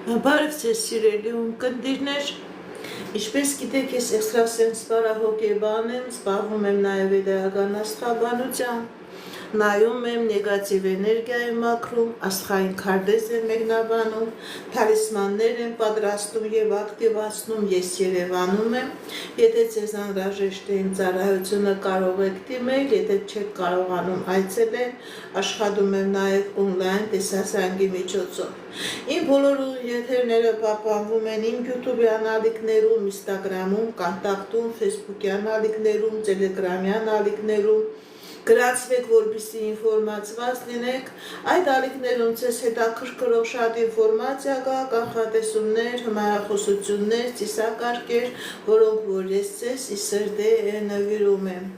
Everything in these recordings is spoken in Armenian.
Բարև ձեզ սիրելի ունկնդիրներ, ինչպես գիտեք, ես էքստրասենս բարահոգեբան եմ, զբաղվում եմ նաև էդեական աստղաբանությամբ, նայում եմ նեգատիվ էներգիայի մաքրում, աստղային քարտեզ եմ մեկնաբանում, թալիսմաններ եմ պատրաստում եւ ակտիվացնում, ես Երևանում եմ, եթե ձեզ անհրաժեշտ է իմ ծառայությունը կարող եք դիմել, եթե չեք կարողանում այցելել, աշխատում եմ նաև օնլայն տեսասանգի միջոցով։ Իմ բոլոր եթերները պահպանվում են իմ YouTube-ի անալիքներում, Instagram-ում, Կոնտակտում, Facebook-ի անալիքներում, Telegram-ի անալիքներում, գրանցվեք, որպեսզի ինֆորմացված լինեք, այդ ալիքներում ձեզ հետաքրքրող շատ ինֆորմացիա կա, կանխատեսումներ, հմայախոսություններ, ծիսակարգեր, որոնք որ ես ձեզ ի սրտե նվիրում եմ։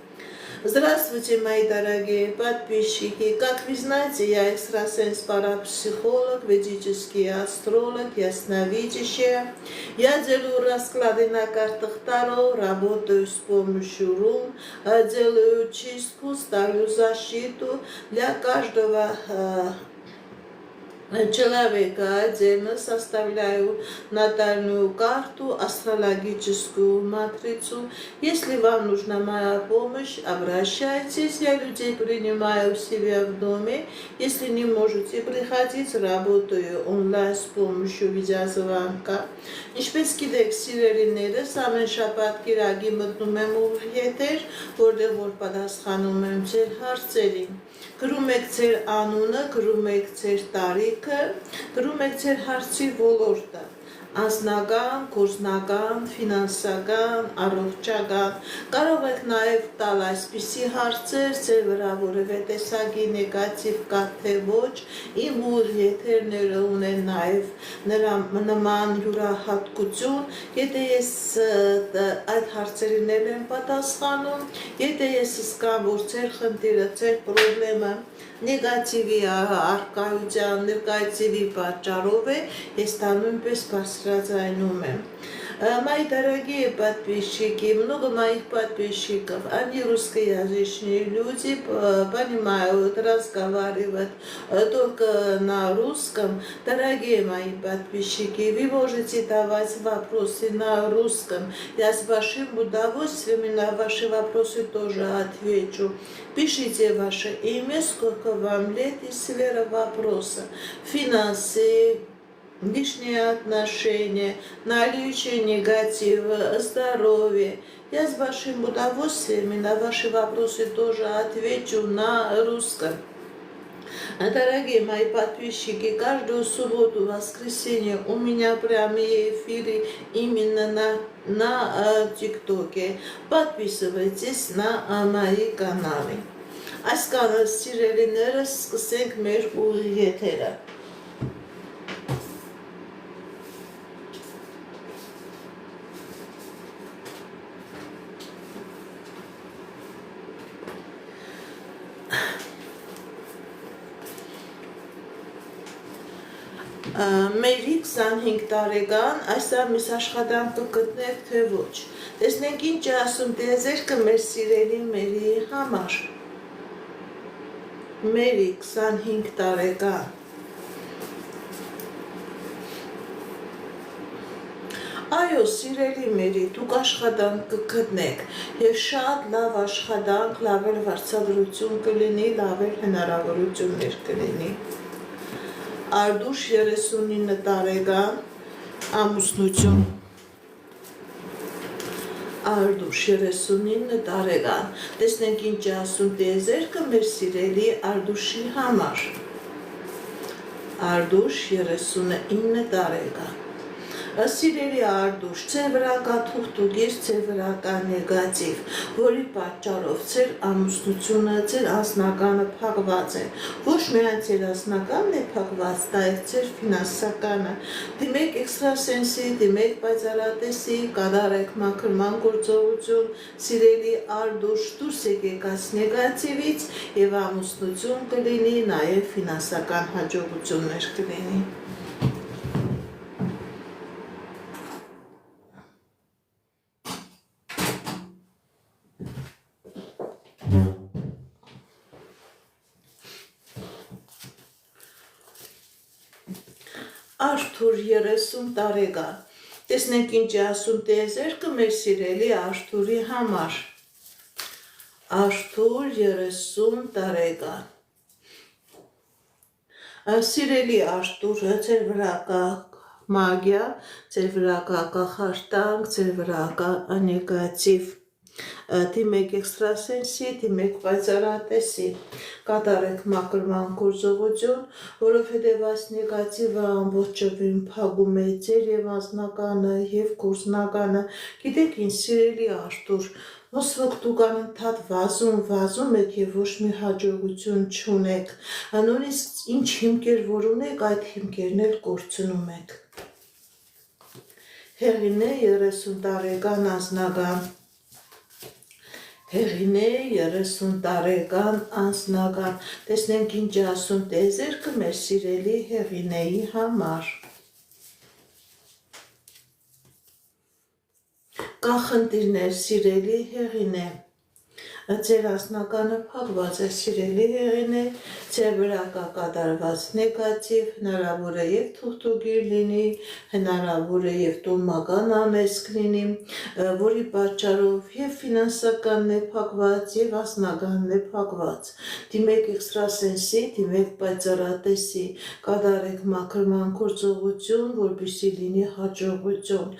Здравствуйте, мои дорогие подписчики! Как вы знаете, я экстрасенс-парапсихолог, ведический астролог, ясновидящая. Я делаю расклады на картах Таро, работаю с помощью рун, делаю чистку, ставлю защиту для каждого человека отдельно, составляю натальную карту, астрологическую матрицу. Если вам нужна моя помощь, обращайтесь, я людей принимаю у себя в доме. Если не можете приходить, работаю онлайн с помощью видеозвонка. Ինչպես գիտեք, սիրելիներս, ամեն շաբաթ կիրակի մտնում եմ ուղիղ եթեր, որտեղ որ պատասխանում եմ ձեր հարցերին։ Գրում եք ձեր անունը, գրում եք ձեր տարիքը, գրում եք ձեր հարցի ոլորտը, անձնական, գործնական, ֆինանսական, առողջական, կարող եք նաև տալ այսպիսի հարցեր, ձեր վրա որևէ տեսակի նեգատիվ կա թե ոչ, իմ ուղիղ եթերները ունեն նաև նման յուրահատկություն, եթե ես այդ հարցերին եմ պատասխանում, եթե ես զգամ, որ ձեր խնդիրը, ձեր պրոբլեմը նեգատիվի առկայության, նեգատիվի պատճառով է, ես դա նույնպես բարձրաձայնում եմ։ Мои дорогие подписчики, много моих подписчиков, они русскоязычные люди, понимают разговаривать только на русском. Дорогие мои подписчики, вы можете давать вопросы на русском. Я с большим удовольствием на ваши вопросы тоже отвечу. Пишите ваше имя, сколько вам лет и сфера вопроса. Финансы, личные отношения, наличие негатива, здоровье. Я с большим удовольствием на ваши вопросы тоже отвечу на русском. Дорогие мои подписчики, каждую субботу, воскресенье у меня прямые эфиры именно на ТикТоке. Подписывайтесь на мои каналы. Այսքանը սիրելիներս, սկսենք մեր ուղիղ եթերը։ Մերի 25 տարեկան, այս ամիս աշխատանքը գտնեք թե ոչ։ Տեսնենք ինչ է ասում տիեզերքը մեր սիրելի Մերի համար։ Մերի 25 տարեկան։ Այո, սիրելի Մերի, դուք աշխատանք կգտնեք եւ շատ լավ աշխատանք, լավ էլ վարձատրություն կլինի, լավ էլ հնարավորություններ կլինի։ Արդուշ 39 տարեկան, ամուսնություն։ Արդուշ 39 տարեկան, տեսնենք ինչ է ասում տիեզերքը մեր սիրելի Արդուշի համար։ Արդուշ 39 տարեկան։ Սիրելի Արդուշ, ձեր վրա կա թուղթուգիր, ձեր վրա կա նեգատիվ, որի պատճառով ձեր ամուսնությունը, ձեր անձնականը փակված է։ Ոչ միայն ձեր անձնականն է փակված, դա է ձեր ֆինանսականը։ Դիմեք էքստրասենսի, դիմեք պայծառատեսի, կատարեք մաքրման գործողություն, սիրելի Արդուշ, դուրս եկեք այս նեգատիվից եւ ամուսնություն կլինի, նաեւ ֆինանսական հաջողություններ կլինի։ Արդուշ Արթուր 30 տարեկան։ Տեսնենք ինչ է ասում տիեզերքը մեր սիրելի Արթուրի համար։ Արթուր 30 տարեկան։ Սիրելի Արթուրը, ձեր վրա կա մագիա, ձեր վրա կա կախարդանք, ձեր վրա կա նեգատիվ։ Դիմեք էքստրասենսի, դիմեք պայծառատեսի, կատարեք մաքրման գործողություն, որովհետև այս նեգատիվը ամբողջովին փակում է ձեր եւ անձնականը եւ գործնականը։ Գիտեք ինչ, սիրելի Արթուր, ոսոք դուք անընդհատ վազում եք եւ ոչ մի հաջողություն չունեք։ Նույնիսկ ինչ հիմքեր որ ունեք, այդ հիմքերն էլ կորցնում եք։ Հեղինե 30 տարեկան անձնական։ Հեղինե 30 տարեկան անձնական։ Տեսնենք ինչ է ասում տիեզերքը մեր սիրելի Հեղինեի համար։ Կա խնդիրներ, սիրելի Հեղինե։ Ձեր անձնականը փակված է, սիրելի Հեղինե, ձեր վրա կա կատարված նեգատիվ, հնարավոր է եւ թուղթուգիր լինի, հնարավոր է եւ տոմական անեծք լինի, որի պատճառով եւ ֆինանսականն է փակված եւ անձնականն է փակված։ Դիմեք էքստրասենսի, դիմեք պայծառատեսի, կատարեք մաքրման գործողություն, որպեսզի լինի հաջողություն,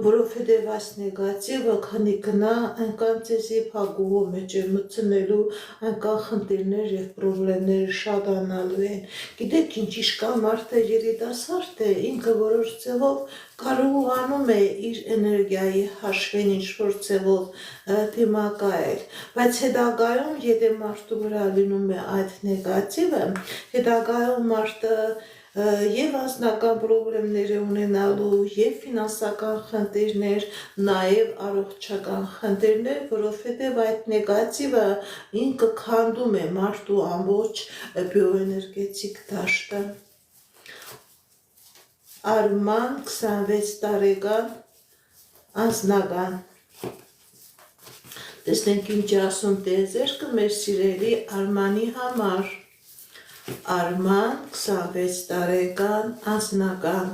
որովհետեւ այս նեգատիվը քանի գնա այնքան ձեզի փակուղու մեջ մտցնելու այնքան խնդիրներ եւ պրոբլեմներ շատանալու են։ Գիտեք ինչ, իշկա մարդը երիտասարդ է, ինքը որոշ ձևով կարողանում է իր էներգիայի հաշվին ինչ-որ ձևով դիմակայել, բայց հետագայում, եթե մարդու վրա լինում է այդ նեգատիվը, հետագայում մարդը եւ անձնական պրոբլեմներ է ունենալու, եւ ֆինանսական խնդիրներ, նաեւ առողջական խնդիրներ, որովհետեւ այդ նեգատիվը ինքը քանդում է մարդու ամբողջ բիոէներգետիկ դաշտը։ Արման 26 տարեկան անձնական։ Տեսնենք ինչ է ասում տիեզերքը մեր սիրելի Արմանի համար։ Արման 26 տարեկան անձնական։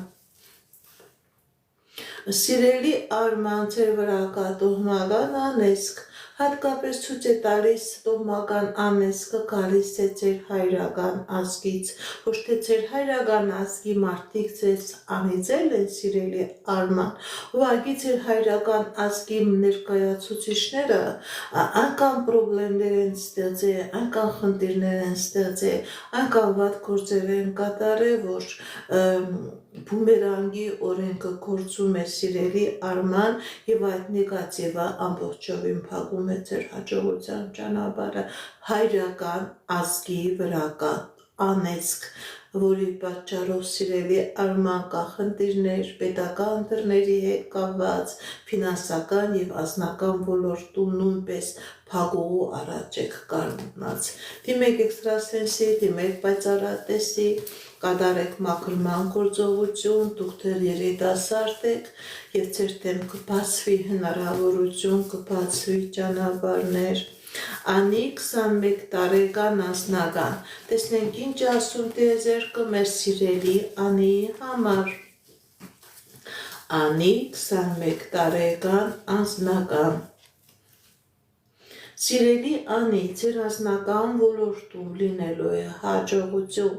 Սիրելի Արման, ձեր վրա կա տոհմական անեծք, հատկապես ցույց է տալիս տոհմական անեծքը գալիս է ձեր հայրական ազգից, ոչ թե ձեր հայրական ազգի մարդիկ ձեզ անիծել են, սիրելի Արման, ուղղակի ձեր հայրական ազգի ներկայացուցիչները այնքան պրոբլեմներ են ստեղծել, այնքան խնդիրներ են ստեղծել, այնքան վատ գործեր են կատարել, որ բումերանգի օրենքը գործում է, սիրելի Արման, եւ այդ նեգատիվը ամբողջովին փակում է ձեր հաջողության ճանապարհը, հայրական ազգի վրա կա անեծք, որի պատճառով սիրելի Արման կա խնդիրներ պետական դռների հետ կապված, ֆինանսական եւ անձնական ոլորտում նույնպես փակուղու առաջ եք կանգնած։ Դիմեք էքստրասենսի, դիմեք պայծառատեսի, կատարեք մաքրման գործողություն, դուք դեռ երիտասարդ եք եւ ձեր դեմ կբացվի հնարավորություն, կբացվի ճանապարհներ։ Անի 21 տարեկան անձնական։ Տեսնենք ինչ ասում տիեզերքը մեր սիրելի Անիի համար։ Անի 21 տարեկան անձնական։ Սիրելի Անի, ձեր անձնական ոլորտում լինելու է հաջողություն,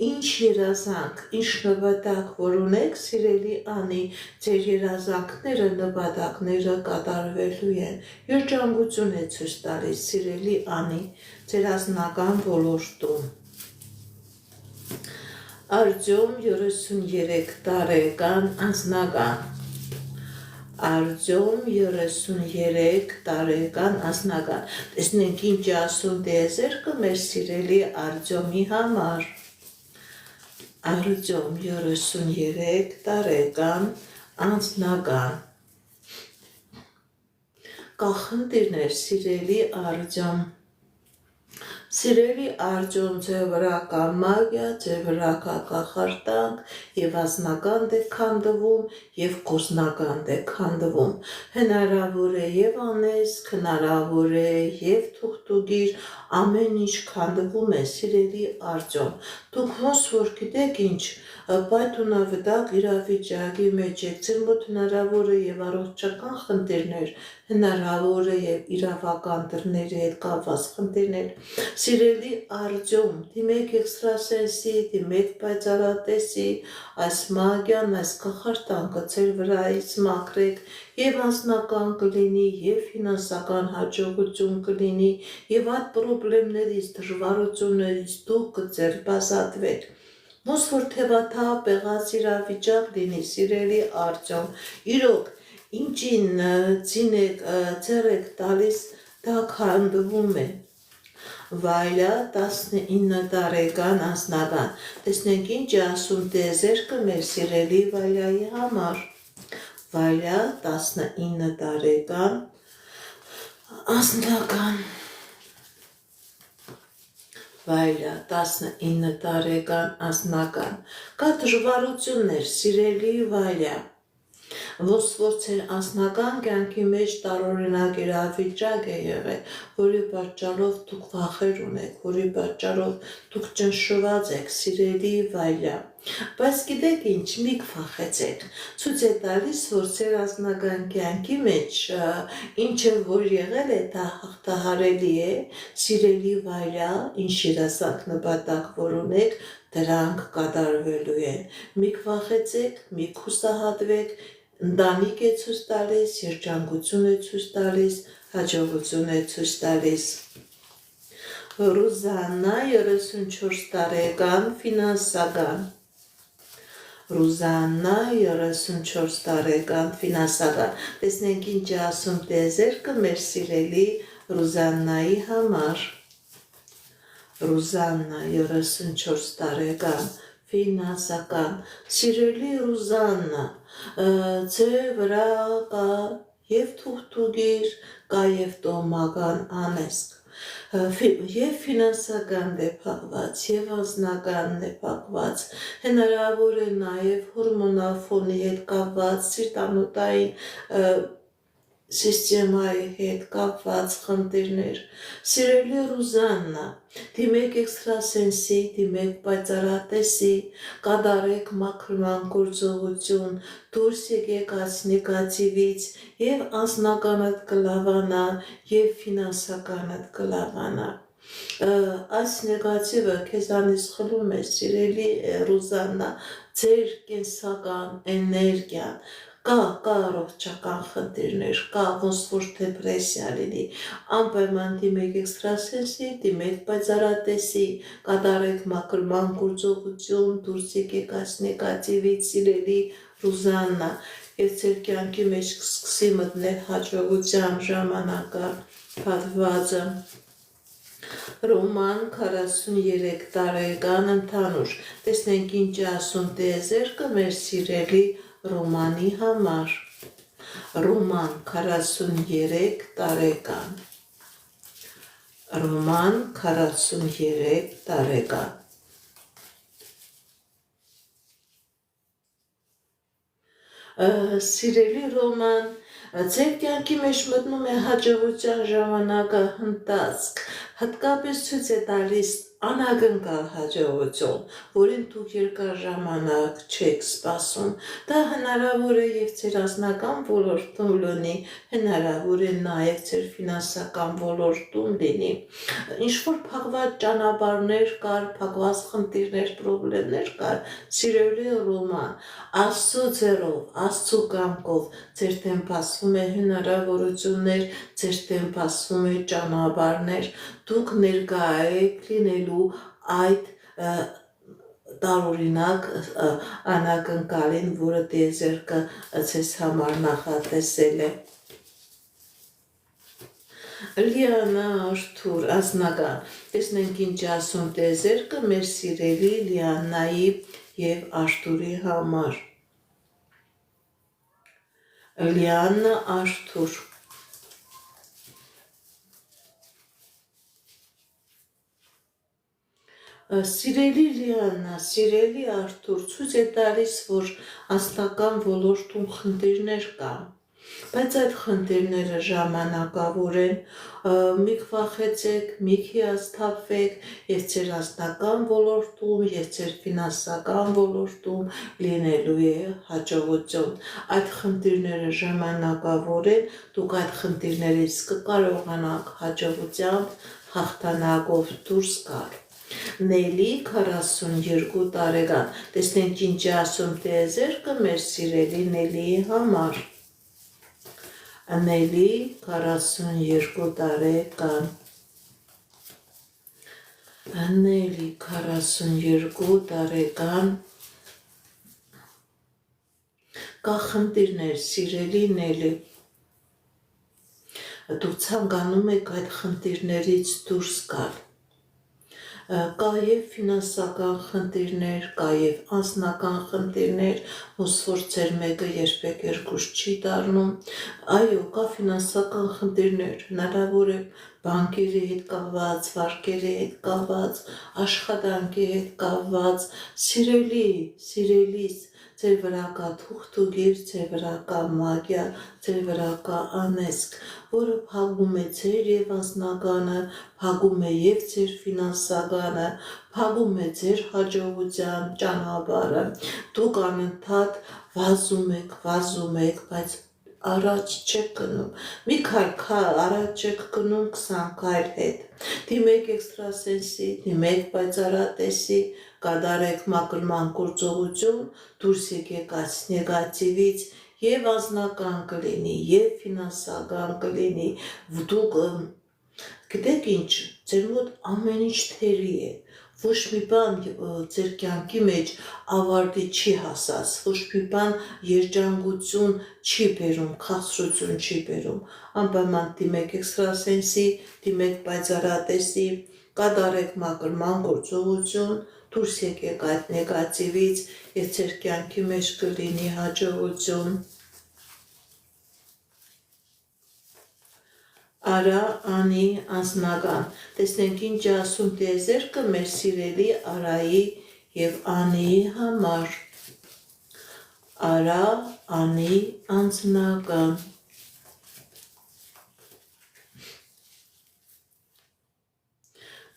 ինչ երազանք, ինչ նպատակ որ ունեք, սիրելի Անի, ձեր երազանքները, նպատակները կատարվելու են, երջանկություն է ցույց տալիս, սիրելի Անի, ձեր անձնական ոլորտում։ Արտյոմ 33 տարեկան անձնական։ Արտյոմ 33 տարեկան անձնական։ Տեսնենք ինչ է ասում տիեզերքը մեր սիրելի Արտյոմի համար։ Արտյոմ 33 տարեկան անձնական։ Կա խնդիրներ, սիրելի Արտյոմ, Սիրելի արձոն ձեր վրա կա մագիա, ձեր վրա կա կախարդանք և ազնական դեք քանդվում և գործնական դեք քանդվում։ Հնարավոր է և անես, հնարավոր է և թուղթուգիր, ամեն ինչ քանդվում է, սիրելի արձոն։ Դուք ոնց որ գիտեք ինչ, պայթունավտակ իրավիճակի մեջ եք, ձեր մոտ հնարավոր է և առողջական խնդիրներ, հնարավոր է և իրավական դռների հետ կապված խնդիրներ։ Սիրելի արձոն, դիմեք էքստրասենսի, դիմեք պայծառատեսի, այս մագիան, այս կախարդանքը ձեր վրայից մաքրեք, և անձնական կլինի, և ֆինանսական հաջողություն կլինի, և այդ պրոբլեմներից, դժվարություններից դուք կձերբազատվեք։ Ոնց որ թևաթափ եղած իրավիճակ լինի, սիրելի արձոն, իրոք ինչին ձեռ եք տալիս, դա քանդվում է։ Վայլա 19 տարեկան անձնական։ Տեսնենք ինչ է ասում տիեզերքը մեր սիրելի Վայլայի համար։ Վայլա 19 տարեկան անձնական։ Վայլա 19 տարեկան անձնական։ Կա դժվարություններ, սիրելի Վայլա, ոնց որ ձեր անձնական կյանքի մեջ տարօրինակ իրավիճակ է եղել, որի պատճառով դուք վախեր ունեք, որի պատճառով դուք ճնշված եք, սիրելի Վայլա, բայց գիտեք ինչ, մի կվախեցեք, ցույց է տալիս, որ ձեր անձնական կյանքի մեջ ինչ որ եղել է, դա հաղթահարելի է, սիրելի Վայլա, ինչ երազանք նպատակ որ ունեք, դրանք կատարվելու են։ Մի կվախեցեք, մի կհուսահատվեք, ընտանիք է ցույց տալիս, երջանկություն է ցույց տալիս, հաջողություն է ցույց տալիս։ Ռուզաննա 34 տարեկան ֆինանսական։ Ռուզաննա 34 տարեկան ֆինանսական։ Տեսնենք ինչ է ասում տիեզերքը մեր սիրելի Ռուզաննայի համար։ Ռուզաննա 34 տարեկան ֆինանսական։ Սիրելի Ռուզաննա, ձեր վրա կա և թուղթուգիր, կա և տոհմական անեծք, և ֆինանսական է փակված, և անձնականն է փակված, հնարավոր է նաև հորմոնալ ֆոնի հետ կապված, սիրտանոթային սիստեմայի հետ կապված խնդիրներ։ Սիրելի Ռուզաննա, դիմեք էքստրասենսի, դիմեք պայծառատեսի, կատարեք մաքրման գործողություն, դուրս եկեք այս նեգատիվից, և անձնականդ կլավանա, և ֆինանսականդ կլավանա։ Այս նեգատիվը քեզանից խլում է, սիրելի Ռուզաննա, ձեր կենսական էներգիան, կա առողջական խնդիրներ, կա ոնց որ դեպրեսիա լինի, անպայման դիմեք էքստրասենսի, դիմեք պայծառատեսի, կատարեք մաքրման գործողություն, դուրս եկեք այս նեգատիվից, սիրելի Ռուզաննա, և ձեր կյանքի մեջ կսկսի մտնել հաջողության ժամանակը հատվածը։ Ռոման 43 տարեկան ընդհանուր։ Տեսնենք ինչ է ասում տիեզերքը մեր սիրելի Ռոմանի համար։ Ռոման 43 տարեկան։ Ռոման 43 տարեկան։ Սիրելի Ռոման, ձեր կյանքի մեջ մտնում է հաջողության ժամանակը հնդածք, հատկապես ցույց է տալիս անակնկալ հաջողություն, որին դուք երկար ժամանակ չեք սպասում։ Դա հնարավոր է և ձեր անձնական ոլորտում լինի, հնարավոր է նաև ձեր ֆինանսական ոլորտում լինի։ Ինչ-որ փակված ճանապարհներ կար, փակված խնդիրներ, պրոբլեմներ կար, սիրելի Ռոման, Աստծո ձեռով, Աստծո կամքով ձեր դեմ բացվում է հնարավորություններ, ձեր դեմ բացվում է ճանապարհներ, դուք ներկա եք լինելու այդ տարօրինակ անակնկալին, որը տիեզերքը ձեզ համար նախատեսել է։ Լիանա Արթուր, անձնական։ Տեսնենք ինչ ասում տիեզերքը մեր սիրելի Լիանայի և Արթուրի համար։ Լիանա Արթուր։ Սիրելի Լիանա, սիրելի Արթուր, ցույց է տալիս, որ անձնական ոլորտում խնդիրներ կան, բայց այդ խնդիրները ժամանակավոր են, մի քվախեցեք, մի հիասթափվեք եւ ձեր անձնական ոլորտում եւ ձեր ֆինանսական ոլորտում լինելու է հաջողություն։ Այդ խնդիրները ժամանակավոր են, դուք այդ խնդիրներից կկարողանաք հաջողությամբ հաղթանակով դուրս գալ։ Նելի 42 տարեկան, տեսնենք ինչ է ասում տիեզերքը մեր սիրելի Նելիի համար։ Նելի 42 տարեկան, Նելի 42 տարեկան, կա խնդիրներ, սիրելի Նելի, դուք ցանկանում եք այդ խնդիրներից դուրս գալ։ Կա եւ ֆինանսական խնդիրներ, կա եւ անձնական խնդիրներ, ոնց որ ձեր մեկը երբեք երկուս չի դառնում։ Այո, կա ֆինանսական խնդիրներ, հնարավոր է բանկերի հետ կապված, վարկերի հետ կապված, աշխատանքի հետ կապված, սիրելիս, ձեր վրա կա թուղթուգիր, ձեր վրա կա մագիա, ձեր վրա կա անեծք, որը փակում է ձեր եւ անձնականը, փակում է եւ ձեր ֆինանսականը, փակում է ձեր հաջողության ճանապարհը։ Դուք անընդհատ վազում եք, բայց առաջ չեք գնում։ Մի քայլ առաջ չեք գնում 20 քայլ հետ։ Դիմեք էքստրասենսի, դիմեք պայծառատեսի, կատարեք մաքրման գործողություն, դուրս եկեք այս նեգատիվից եւ անձնական կլինի, եւ ֆինանսական կլինի։ Դուք գիտեք ինչ, ձեր մոտ ամեն ինչ թերի է։ Ոչ մի բան ձեր կյանքի մեջ ավարտի չի հասած, ոչ մի բան երջանկություն չի բերում, քաղցրություն չի բերում։ Անպայման դիմեք էքստրասենսի, դիմեք պայծառատեսի, կատարեք մաքրման գործողություն, դուրս եկեք այդ նեգատիվից եւ ձեր կյանքի մեջ կլինի հաջողություն։ Արա Անի անձնական, տեսնենք ինչ է ասում տիեզերքը մեր սիրելի Արայի եւ Անիի համար։ Արա Անի անձնական,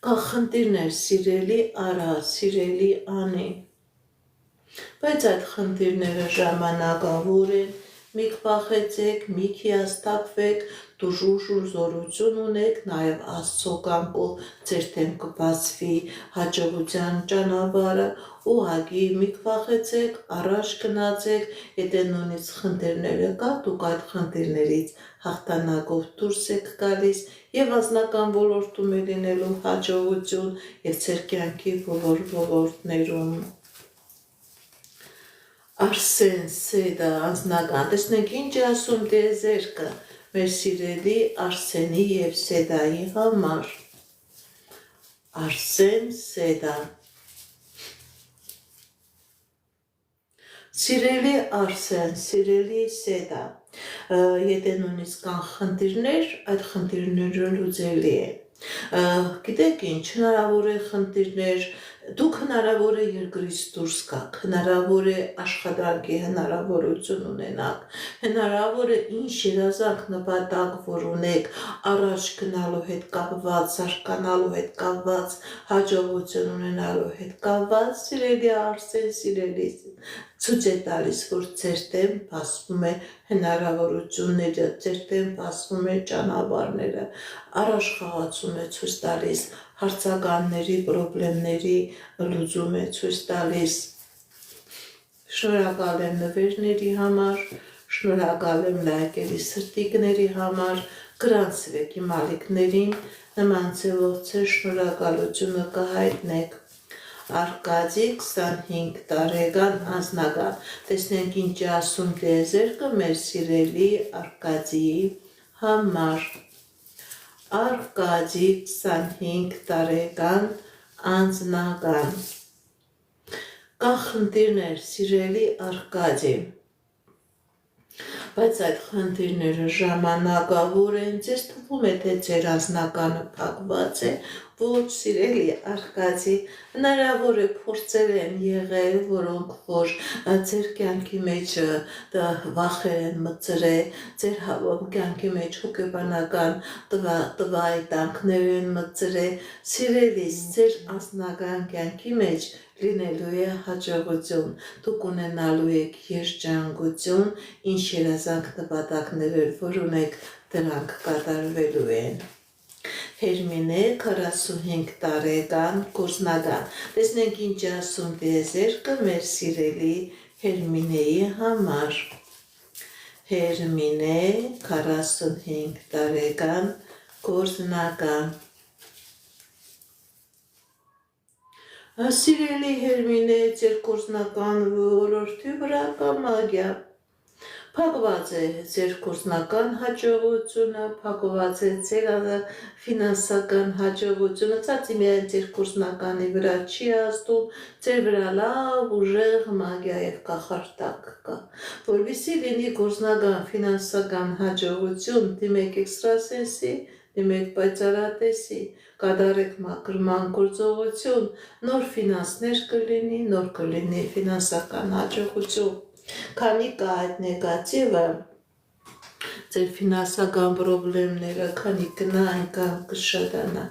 կա խնդիրներ, սիրելի Արա, սիրելի Անի, բայց այդ խնդիրները ժամանակավոր են, մի քվախեցեք, մի հիասթափվեք, դուք ուժ զորություն ունեք, նաև Աստծո կամքով ձեր դեմ կբացվի հաջողության ճանապարհը, ուղղակի մի քվախեցեք, առաջ գնացեք, եթե նույնիսկ խնդիրները կա, դուք այդ խնդիրներից հաղթանակով դուրս եք գալիս եւ անձնական ոլորտում է լինելու հաջողություն եւ ձեր կյանքի բոլոր ոլորտներում։ Արսեն Սեդա անձնական, տեսնենք ինչ է ասում տիեզերքը մեր սիրելի Արսենի եւ Սեդայի համար։ Արսեն Սեդա, սիրելի Արսեն, սիրելի Սեդա, եթե նույնիսկ կան խնդիրներ, այդ խնդիրները լուծելի է։ Գիտեք ինչ, հնարավոր է խնդիրներ, դուք հնարավոր է երկրից դուրս գաք, հնարավոր է աշխատանքի հնարավորություն ունենաք, հնարավոր է ինչ երազանք նպատակ, որ ունեք, առաջ գնալու հետ կապված, զարգանալու հետ կապված, հաջողություն ունենալու հետ կապված, սիրելի Արսեն, սիրելի ցույց է տալիս, որ ձեր դեմ բացվում է հնարավորությունները, ձեր դեմ բացվում է ճանապարհները, առաջխաղացում է ցույց տալիս, հարցականների, պրոբլեմների լուծում է ցույց տալիս։ Շնորհակալ եմ նվերների համար, շնորհակալ եմ լայքերի սրտիկների համար, գրանցվեք իմ ալիքներին, նման ձևով ձեր շնորհակալությունը կհայտնեք։ Արկադի 25 տարեկան անձնական, տեսնենք ինչ է ասում տիեզերքը մեր սիրելի Արկադիի համար։ Արկադի 25 տարեկան անձնական, կա խնդիրներ, սիրելի Արկադի, բայց այդ խնդիրները ժամանակավոր են, ձեզ թվում է, թե ձեր անձնականը փակված է, ոչ սիրելի արկածի, հնարավոր է փորձեր են եղել, որոնք որ ձեր կյանքի մեջ վախեր են մտցրել, ձեր կյանքի մեջ հոգեբանական տվայտանքներ են մտցրել, սիրելիս ձեր անձնական կյանքի մեջ լինելու է հաջողություն, դուք ունենալու եք երջանկություն, ինչ երազանք նպատակներ որ ունեք, դրանք կատարվելու են։ Հերմինե 45 տարեկան գործնական։ Տեսնենք ինչ ասում տիեզերքը մեր սիրելի Հերմինեի համար։ Հերմինե 45 տարեկան գործնական։ Սիրելի Հերմինե, ձեր գործնական ոլորտի վրա կա մագիա։ Փակված է ձեր գործնական հաջողությունը, փակված է ձեր ֆինանսական հաջողությունը, ցածի միայն ձեր գործնականի վրա չի ազդում, ձեր վրա լավ ուժեղ մագիա եւ կախարդակ կա։ Որովհետեւ լինի գործնական ֆինանսական հաջողություն, դիմեք էքստրասենսի, դիմեք պայծառատեսի, կատարեք մաքրման գործողություն, նոր ֆինանսներ կլինի, նոր կլինի ֆինանսական հաջողություն։ Քանի կա այդ նեգատիվը, ձեր ֆինանսական պրոբլեմները, քանի կնա, այնքան կշատանա։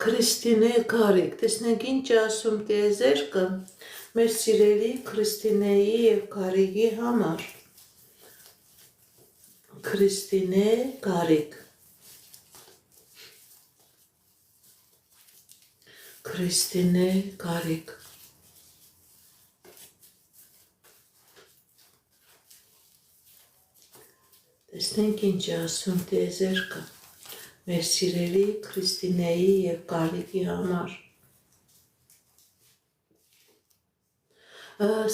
Քրիստինե Գարիկ, տեսնենք ինչ ասում տիեզերքը մեր սիրելի Քրիստինեի եւ Գարիկի համար։ Քրիստինե Գարիկ։ Քրիստինե Գարիկ։ Տեսնենք ինչ ասում տիեզերքը մեր սիրելի Քրիստինեի եւ Գարիկի համար։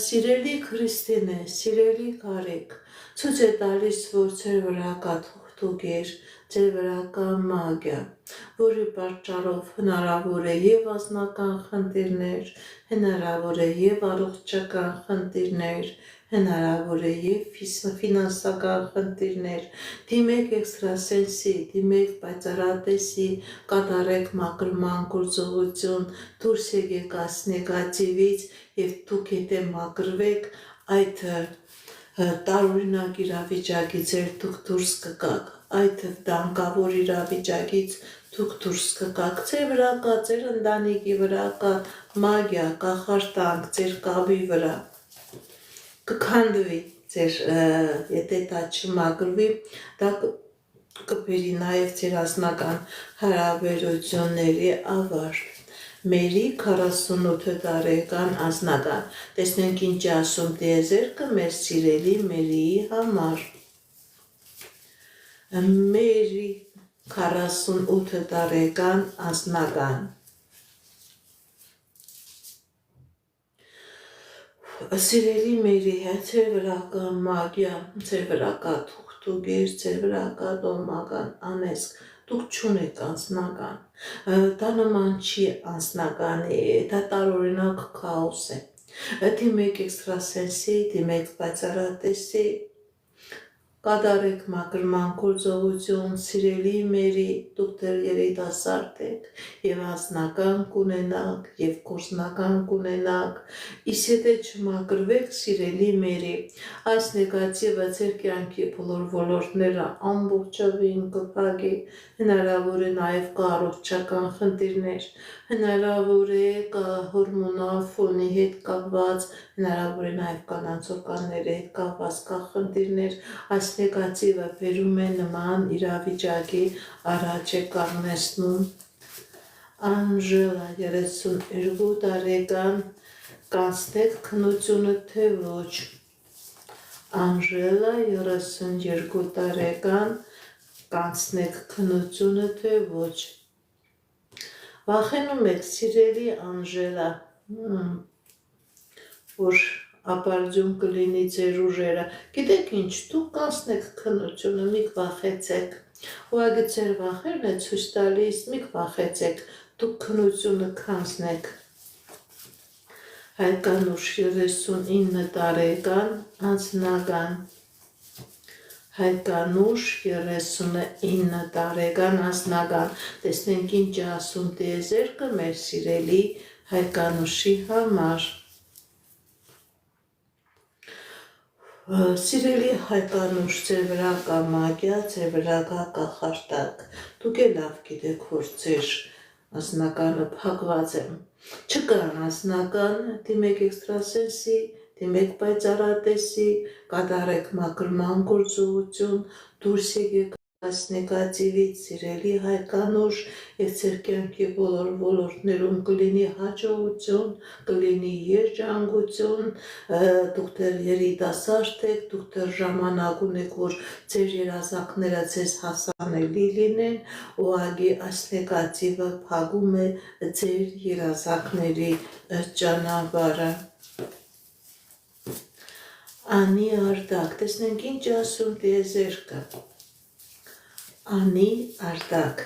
Սիրելի Քրիստինե, սիրելի Գարիկ, ցույց է տալիս, որ ձեր վրա կա թուղթուկեր, ձեր վրա կա մագիա, որի պատճառով հնարավոր է եւ անձնական խնդիրներ, հնարավոր է եւ առողջական խնդիրներ, հնարավոր է եւ ֆինանսական խնդիրներ, դիմեք էքստրասենսի, դիմեք պայծառատեսի, կատարեք մաքրման գործողություն, դուրս եկեք այս նեգատիվից եւ դուք եթե մաքրվեք այդ տարօրինակ իրավիճակից դուք դուրս կգաք, այդ դանկավոր իրավիճակից դուք դուրս կգաք, ձեր վրա կա, ձեր ընտանիքի վրա կա մագիա, կախարդանք, ձեր կավի վրա կքանդվի, ձեր եթե դա չմաքրվի, դա կբերի նաև ձեր անձնական հարաբերությունների ավարտ։ Մերի 48 տարեկան անձնական, տեսնենք ինչ ասում տիեզերքը մեր սիրելի Մերիի համար։ Մերի 48 տարեկան անձնական։ Սիրելի Մերի, ձեր վրա կա մագիա, ձեր վրա կա թուղթուկեր, ձեր վրա կա տոհմական անեծք, դուք չունեք անձնական, դա նման չի անձնականի, դա տարօրինակ քաոս է, դիմեք էքստրասենսի, դիմեք պայծառատեսի, կատարեք մաքրման գործողություն, սիրելի Մերի, դուք դեռ երիտասարդ եք եւ անձնական կունենաք եւ գործնական կունենաք, իսկ եթե չմաքրվեք, սիրելի Մերի, այս նեգատիվը ձեր կյանքի բոլոր ոլորտները ամբողջովին կփակի, հնարավոր է նաեւ կա առողջական խնդիրներ, հնարավոր է կա հորմոնալ ֆոնի հետ կապված, հնարավոր է նաեւ կանանց օրգանների հետ կապված կա խնդիրներ, այս նեգատիվը բերում է նման իրավիճակի առաջ է կանգնեցնում։ Անժելա 32 տարեկան, կանցնեք քնությունը թե ոչ։ Անժելա 32 տարեկան, կանցնեք քնությունը թե ոչ։ Վախենում եք, սիրելի Անժելա, որ ապարդյուն կլինի ձեր ուժերը։ Գիտեք ինչ, դուք կանցնեք քննությունը, մի վախեցեք։ Ուղղակի ձեր վախերն է ցույց տալիս, մի վախեցեք, դուք քնությունը քանձնեք։ Հայկանուշ 39 տարեկան անձնական Հայկանուշ 39 տարեկան անձնական տեսնենք ինչ ասում տիեզերքը մեր սիրելի Հայկանուշի համար։ Սիրելի Հայկանուշ, ձեր վրա կա մագիա, ձեր վրա կա կախարդակ։ Դուք էլ լավ գիտեք, որ ձեր անձնականը փակված է։ Չկա անձնական, դիմեք էքստրասենսի, դիմեք պայծառատեսի, կատարեք մաքրման գործողություն, դուրս եկեք այս նեգատիվից, սիրելի Հայկանուշ, եւ ձեր կյանքի բոլոր ոլորտներում կլինի հաջողություն, կլինի երջանկություն, դուք դեռ երիտասարդ եք, դուք դեռ ժամանակ ունեք, որ ձեր երազանքները ձեզ հասանելի լինեն, ուղղակի այս նեգատիվը փակում է ձեր երազանքների ճանապարհը։ Անի արդակ, տեսնենք ինչ ասում տիեզերքը։ Անի արդակ։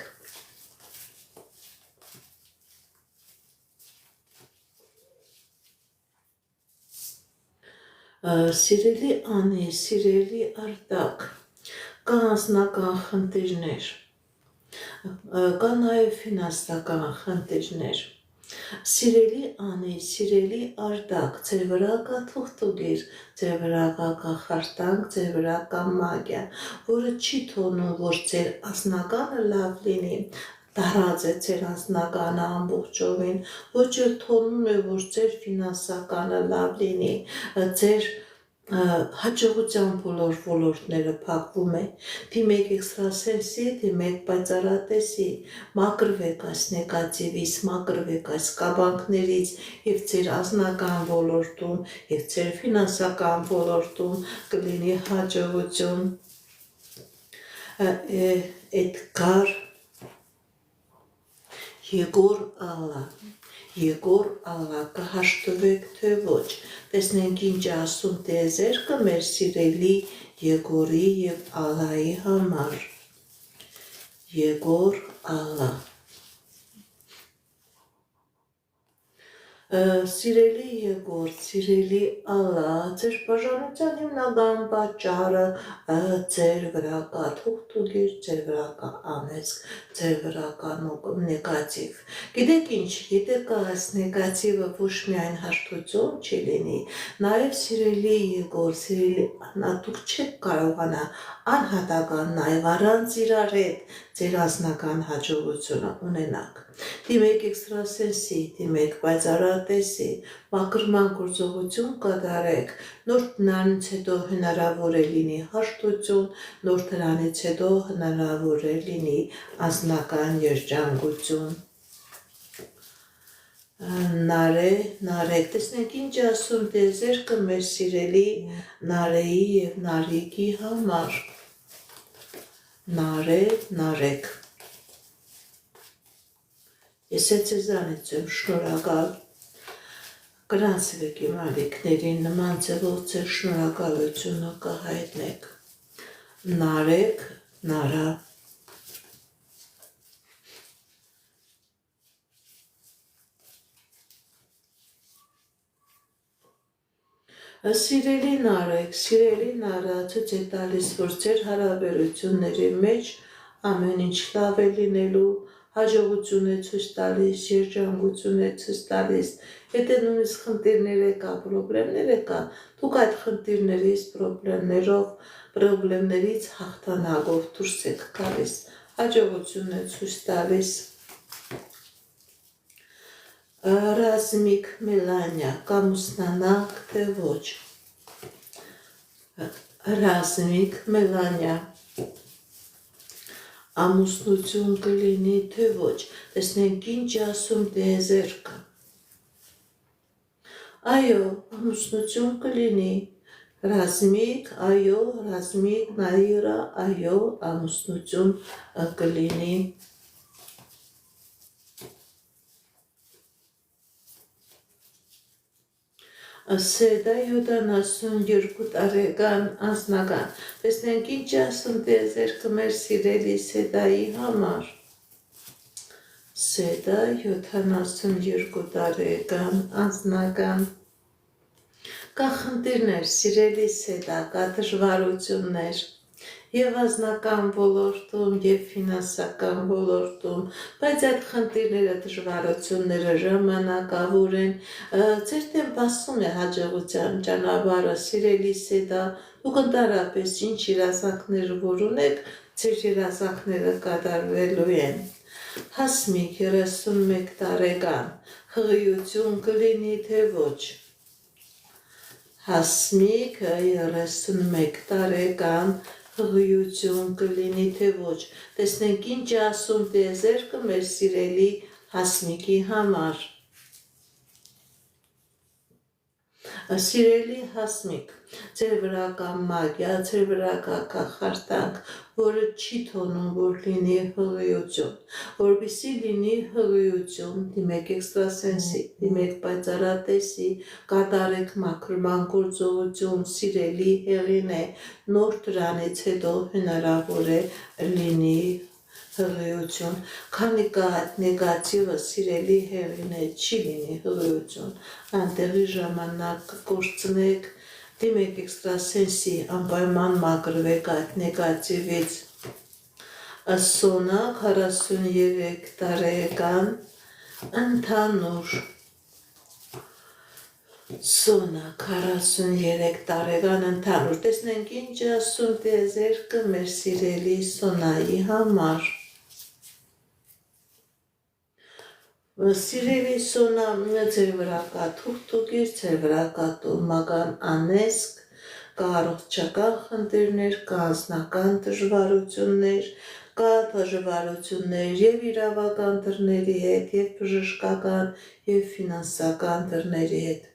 Սիրելի Անի, սիրելի արդակ, կա անձնական խնդիրներ, կա նաև ֆինանսական խնդիրներ։ Սիրելի Անի, սիրելի արդակ, ձեր վրա կա թուղթուգիր, ձեր վրա կա կախարդանք, ձեր վրա կա մագիա, որը չի թողնում, որ ձեր անձնականը լավ լինի, դարած է ձեր անձնականը ամբողջովին, ոչ էլ թողնում է, որ ձեր ֆինանսականը լավ լինի, ձեր հաջողության բոլոր ոլորտները փակվում է, դիմեք էքստրասենսի, դիմեք պայծառատեսի, մաքրվեք այս նեգատիվից, մաքրվեք այս կաբանքներից եւ ձեր անձնական ոլորտում եւ ձեր ֆինանսական ոլորտում կլինի հաջողություն։ Էդգար Եգոր Ալլա, կհաշտվեք թե ոչ, տեսնենք ինչ ասում տիեզերքը մեր սիրելի Եգորի եւ Ալլայի համար։ Եգոր Ալլա։ Սիրելի Եգոր, սիրելի Ալլա, ձեր բաժանության հիմնական պատճառը ձեր վրա կա թուղթուգիր, ձեր վրա կա անեծք, ձեր վրա կա նեգատիվ։ Գիտեք ինչ, գիտեք այս նեգատիվը ոչ միայն հաշտություն չի լինի, նաև սիրելի Եգոր, սիրելի Ալլա, դուք չեք կարողանա անհատական նաև առանց իրար հետ ձեր անձնական հաջողությունը ունենաք։ Դիմեք էքստրասենսի, դիմեք պայծառատեսի, մաքրման գործողություն կատարեք, նոր դրանից հետո հնարավոր է լինի հաշտություն, նոր դրանից հետո հնարավոր է լինի անձնական երջանկություն։ Նարեկ, տեսնենք ինչ ասում տիեզերքը մեր սիրելի Նարեի եւ Նարեկի համար։ Նարեկ։ Ես ձեզանից եմ շնորհակալ, գրանցվեք իմ ալիքներին, նման ձևով ձեր շնորհակալությունը կհայտնեք։ Նարեկ, Նարա։ Սիրելի Նարեկ, սիրելի Նարա, ցույց է տալիս, որ ձեր հարաբերությունների մեջ ամեն ինչ լավ է լինելու, հաջողություն է ցույց տալիս, երջանկություն է ցույց տալիս, եթե նույնիսկ խնդիրներ կա, պրոբլեմներ կա, դուք այդ խնդիրներից, պրոբլեմներից հաղթանակով դուրս եք գալիս, հաջողություն է ցույց տալիս։ Ռազմիկ Մելանիա, կամուսնանաք թե ոչ։ Ռազմիկ Մելանիա, ամուսնություն կլինի թե ոչ, տեսնենք ինչ ասում տիեզերքը։ Այո, ամուսնություն կլինի։ Ռազմիկ, այո, Ռազմիկ Նաիրա, այո, ամուսնություն կլինի։ Սեդա 72 տարեկան անձնական։ Տեսնենք ինչ ասում տիեզերքը մեր սիրելի Սեդայի համար։ Սեդա 72 տարեկան անձնական։ Կա խնդիրներ, սիրելի Սեդա, կա դժվարություններ և անձնական ոլորտում, և ֆինանսական ոլորտում, բայց այդ խնդիրները, դժվարությունները ժամանակավոր են, ձեր դեմ բացում է հաջողության ճանապարհը, սիրելի Սեդա, դուք ընդհանրապես ինչ երազանքներ որ ունեք, ձեր երազանքները կատարվելու են։ Հասմիկ 31 տարեկան, հղիություն կլինի թե ոչ։ Հասմիկ 31 տարեկան, հղիություն կլինի թե ոչ։ Տեսնենք ինչ ասում տիեզերքը մեր սիրելի Հասմիկի համար։ Սիրելի Հասմիկ, ձեր վրա կա մագիա, ձեր վրա կա կախարդանք, որը չի թողնում, որ լինի հղիություն, որպեսզի լինի հղիություն, դիմեք էքստրասենսի, դիմեք պայծառատեսի, կատարեք մաքրման գործողություն, սիրելի հեղին է, նոր դրանից հետո հնարավոր է լինի հղիություն, քանի կա նեգատիվը սիրելի հեղին է, չի լինի հղիություն, անտեղի ժամանակ կորցնեք, դիմեք էքստրասենսի, անպայման մաքրվեք այդ նեգատիվից։ Սոնա 43 տարեկան, ընդհանուր։ Սոնա 43 տարեկան ընդհանուր, տեսնենք ինչ ասում տիեզերքը մեր սիրելի Սոնայի համար։ Սիրելի Սոնա, ձեր վրա կա թուղթուկիր, ձեր վրա կա տոհմական անեզք, կա առողջական խնդիրներ, կա անձնական դժվարություններ, կա դժվարություններ և իրավական դռների հետ, և բժշկական, և ֆինանսական դռների հետ։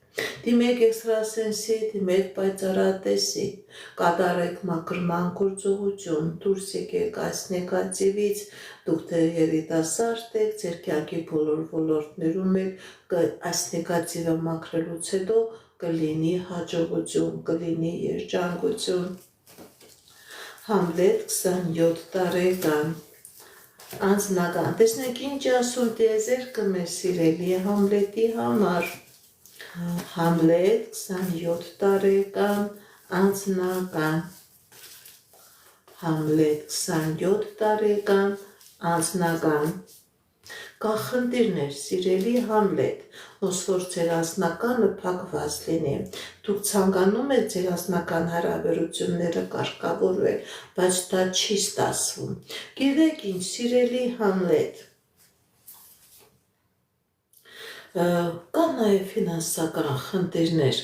Դիմեք էքստրասենսի, դիմեք պայծառատեսի, կատարեք մաքրման գործողություն, դուրս եկեք այս նեգատիվից, դուք դեռ երիտասարդ եք, ձեր կյանքի բոլոր ոլորտներում եք, այս նեգատիվը մաքրելուց հետո կլինի հաջողություն, կլինի երջանկություն։ Համլետ 27 տարեկան, անձնական, տեսնենք ինչ ասում տիեզերքը մեր սիրելի Համլետի համար։ Համլետ 27 տարեկան, անձնական, Համլետ 27 տարեկան, անձնական։ Կա խնդիրներ, սիրելի Համլետ, ոսոր ձեր անձնականը փակված լինի, դուք ցանկանում եք ձեր անձնական հարաբերությունները կարգավորել, բայց դա չի ստացվում։ Գիտեք ինչ, սիրելի Համլետ, կա նաև ֆինանսական խնդիրներ։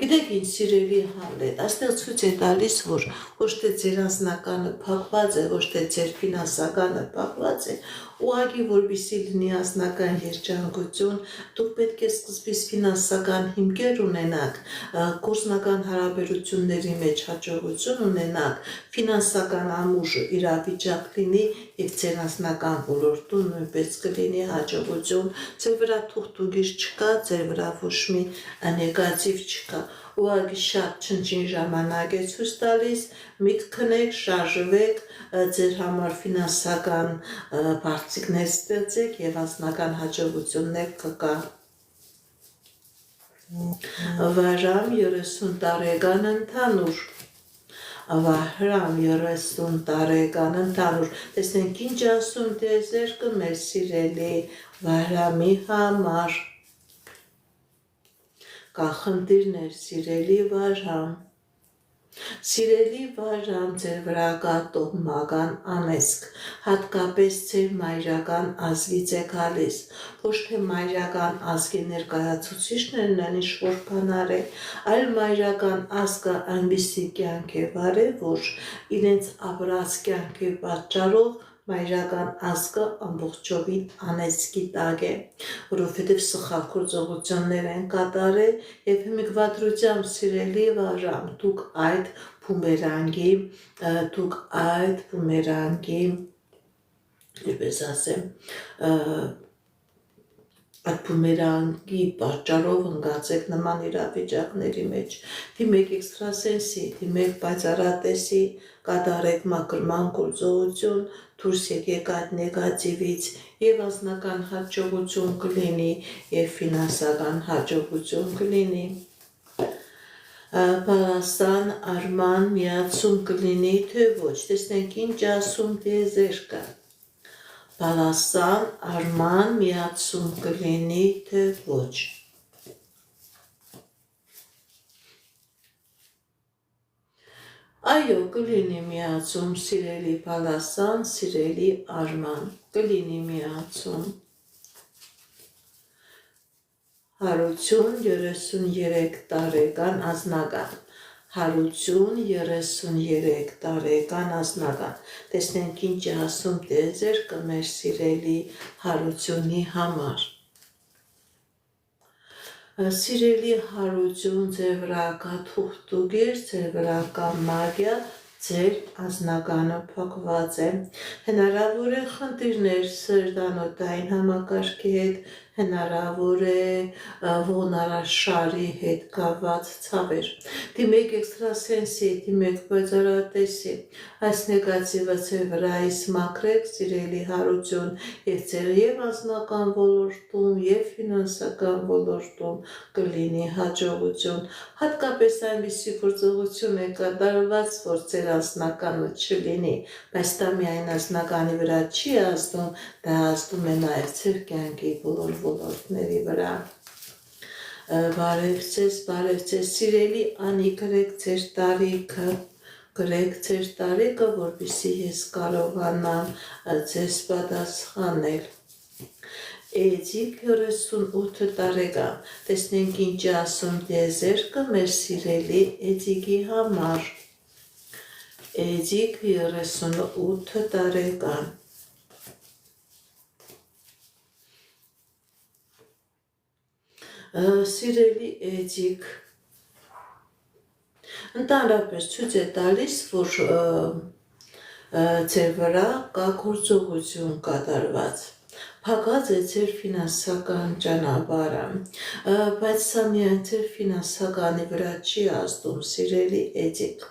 Գիտեք ինչ, սիրելի Համլետ, այստեղ ցույց է տալիս, որ ոչ թե ձեր անձնականը փակված է, ոչ թե ձեր ֆինանսականը փակված է, ուղղակի որպեսզի լինի անձնական երջանկություն, դուք պետք է սկզբից ֆինանսական հիմքեր ունենաք, գործնական հարաբերությունների մեջ հաջողություն ունենաք, ֆինանսական ամուր իրավիճակ լինի և ձեր անձնական ոլորտում նույնպես կլինի հաջողություն, ձեր վրա թուղթուկիր չկա, ձեր վրա ոչ մի նեգատիվ չկա, ուղղակի շատ չնչին ժամանակ է ցույց տալիս, միտք քնեք, շարժվեք, ձեր համար ֆինանսական բարձիկներ ստեղծեք և անձնական հաջողություններ կգա։ Վահրամ 30 տարեկան ընդհանուր, Վահրամ 30 տարեկան ընդհանուր, տեսնենք ինչ ասում տիեզերքը մեր սիրելի Վահրամի համար։ Կա խնդիրներ, սիրելի Վահրամ, սիրելի Վահրամ, ձեր վրա կա տոհմական անեզք, հատկապես ձեր մայրական ազգից է գալիս, ոչ թե մայրական ազգի ներկայացուցիչներն են ինչ-որ բան արել, այլ մայրական ազգը այնպիսի կյանք է վարել, որ իրենց ապրած կյանքի պատճառով մայրական ազգը ամբողջովին անեծքի տակ է, որովհետև սխալ գործողություններ են կատարել և հիմիկվատրությամբ սիրելի Վահրամ, դուք այդ բումերանգի, ինչպես ասեմ, այդ բումերանգի պատճառով ընկած եք նման իրավիճակների մեջ, դիմեք էքստրասենսի, դիմեք պայծառատեսի, կատարեք մաքրման գործողություն, դուրս եկեք այդ նեգատիվից եւ անձնական հաջողություն կլինի եւ ֆինանսական հաջողություն կլինի։ Պալասան արման միացում կլինի, թե ոչ, տեսնենք ինչ ասում տիեզերքը։ Պալասան արման միացում կլինի, թե ոչ։ Այո, կլինի միացում, սիրելի պալասան, սիրելի արման, կլինի միացում։ Հարություն 33 տարեկան ազնական, հարություն 33 տարեկան ազնական, տեսնենք ինչ ասում տիեզերքը մեր սիրելի հարությունի համար։ Սիրելի հարություն, ձեր վրա կա թուղթուգիր, ձեր վրա կա մագիա, ձեր ազնականը փակված է, հնարավոր է խնդիրներ սրտանոթային համակարգի հետ, հնարավոր է ողնարաշարի հետ կապված ցավեր, դիմեք էքստրասենսի, դիմեք պայծառատեսի, այս նեգատիվը ձեր վրայից մաքրեք, սիրելի հարություն, եւ ձեր եւ անձնական ոլորտում եւ ֆինանսական ոլորտում կլինի հաջողություն, հատկապես այնպիսի գործողություն է կատարված, որ ձեր անձնականը չլինի, բայց դա միայն անձնականի վրա չի ազդում, դա ազդում է նաև ձեր կյանքի բոլոր ոլորտների վրա։ Բարև ձեզ, սիրելի Անի, գրեք ձեր տարիքը, որպեսզի ես կարողանամ ձեզ պատասխանել։ Էդիկ 38 տարեկան, տեսնենք ինչ ասում տիեզերքը մեր սիրելի Էդիկի համար։ Էդիկ 38 տարեկան։ Սիրելի Էդիկ, ընդհանրապես ցույց է տալիս, որ ձեր վրա կա գործողություն կատարված, փակած է ձեր ֆինանսական ճանապարհը, բայց սա միայն ձեր ֆինանսականի վրա չի ազդում, սիրելի Էդիկ,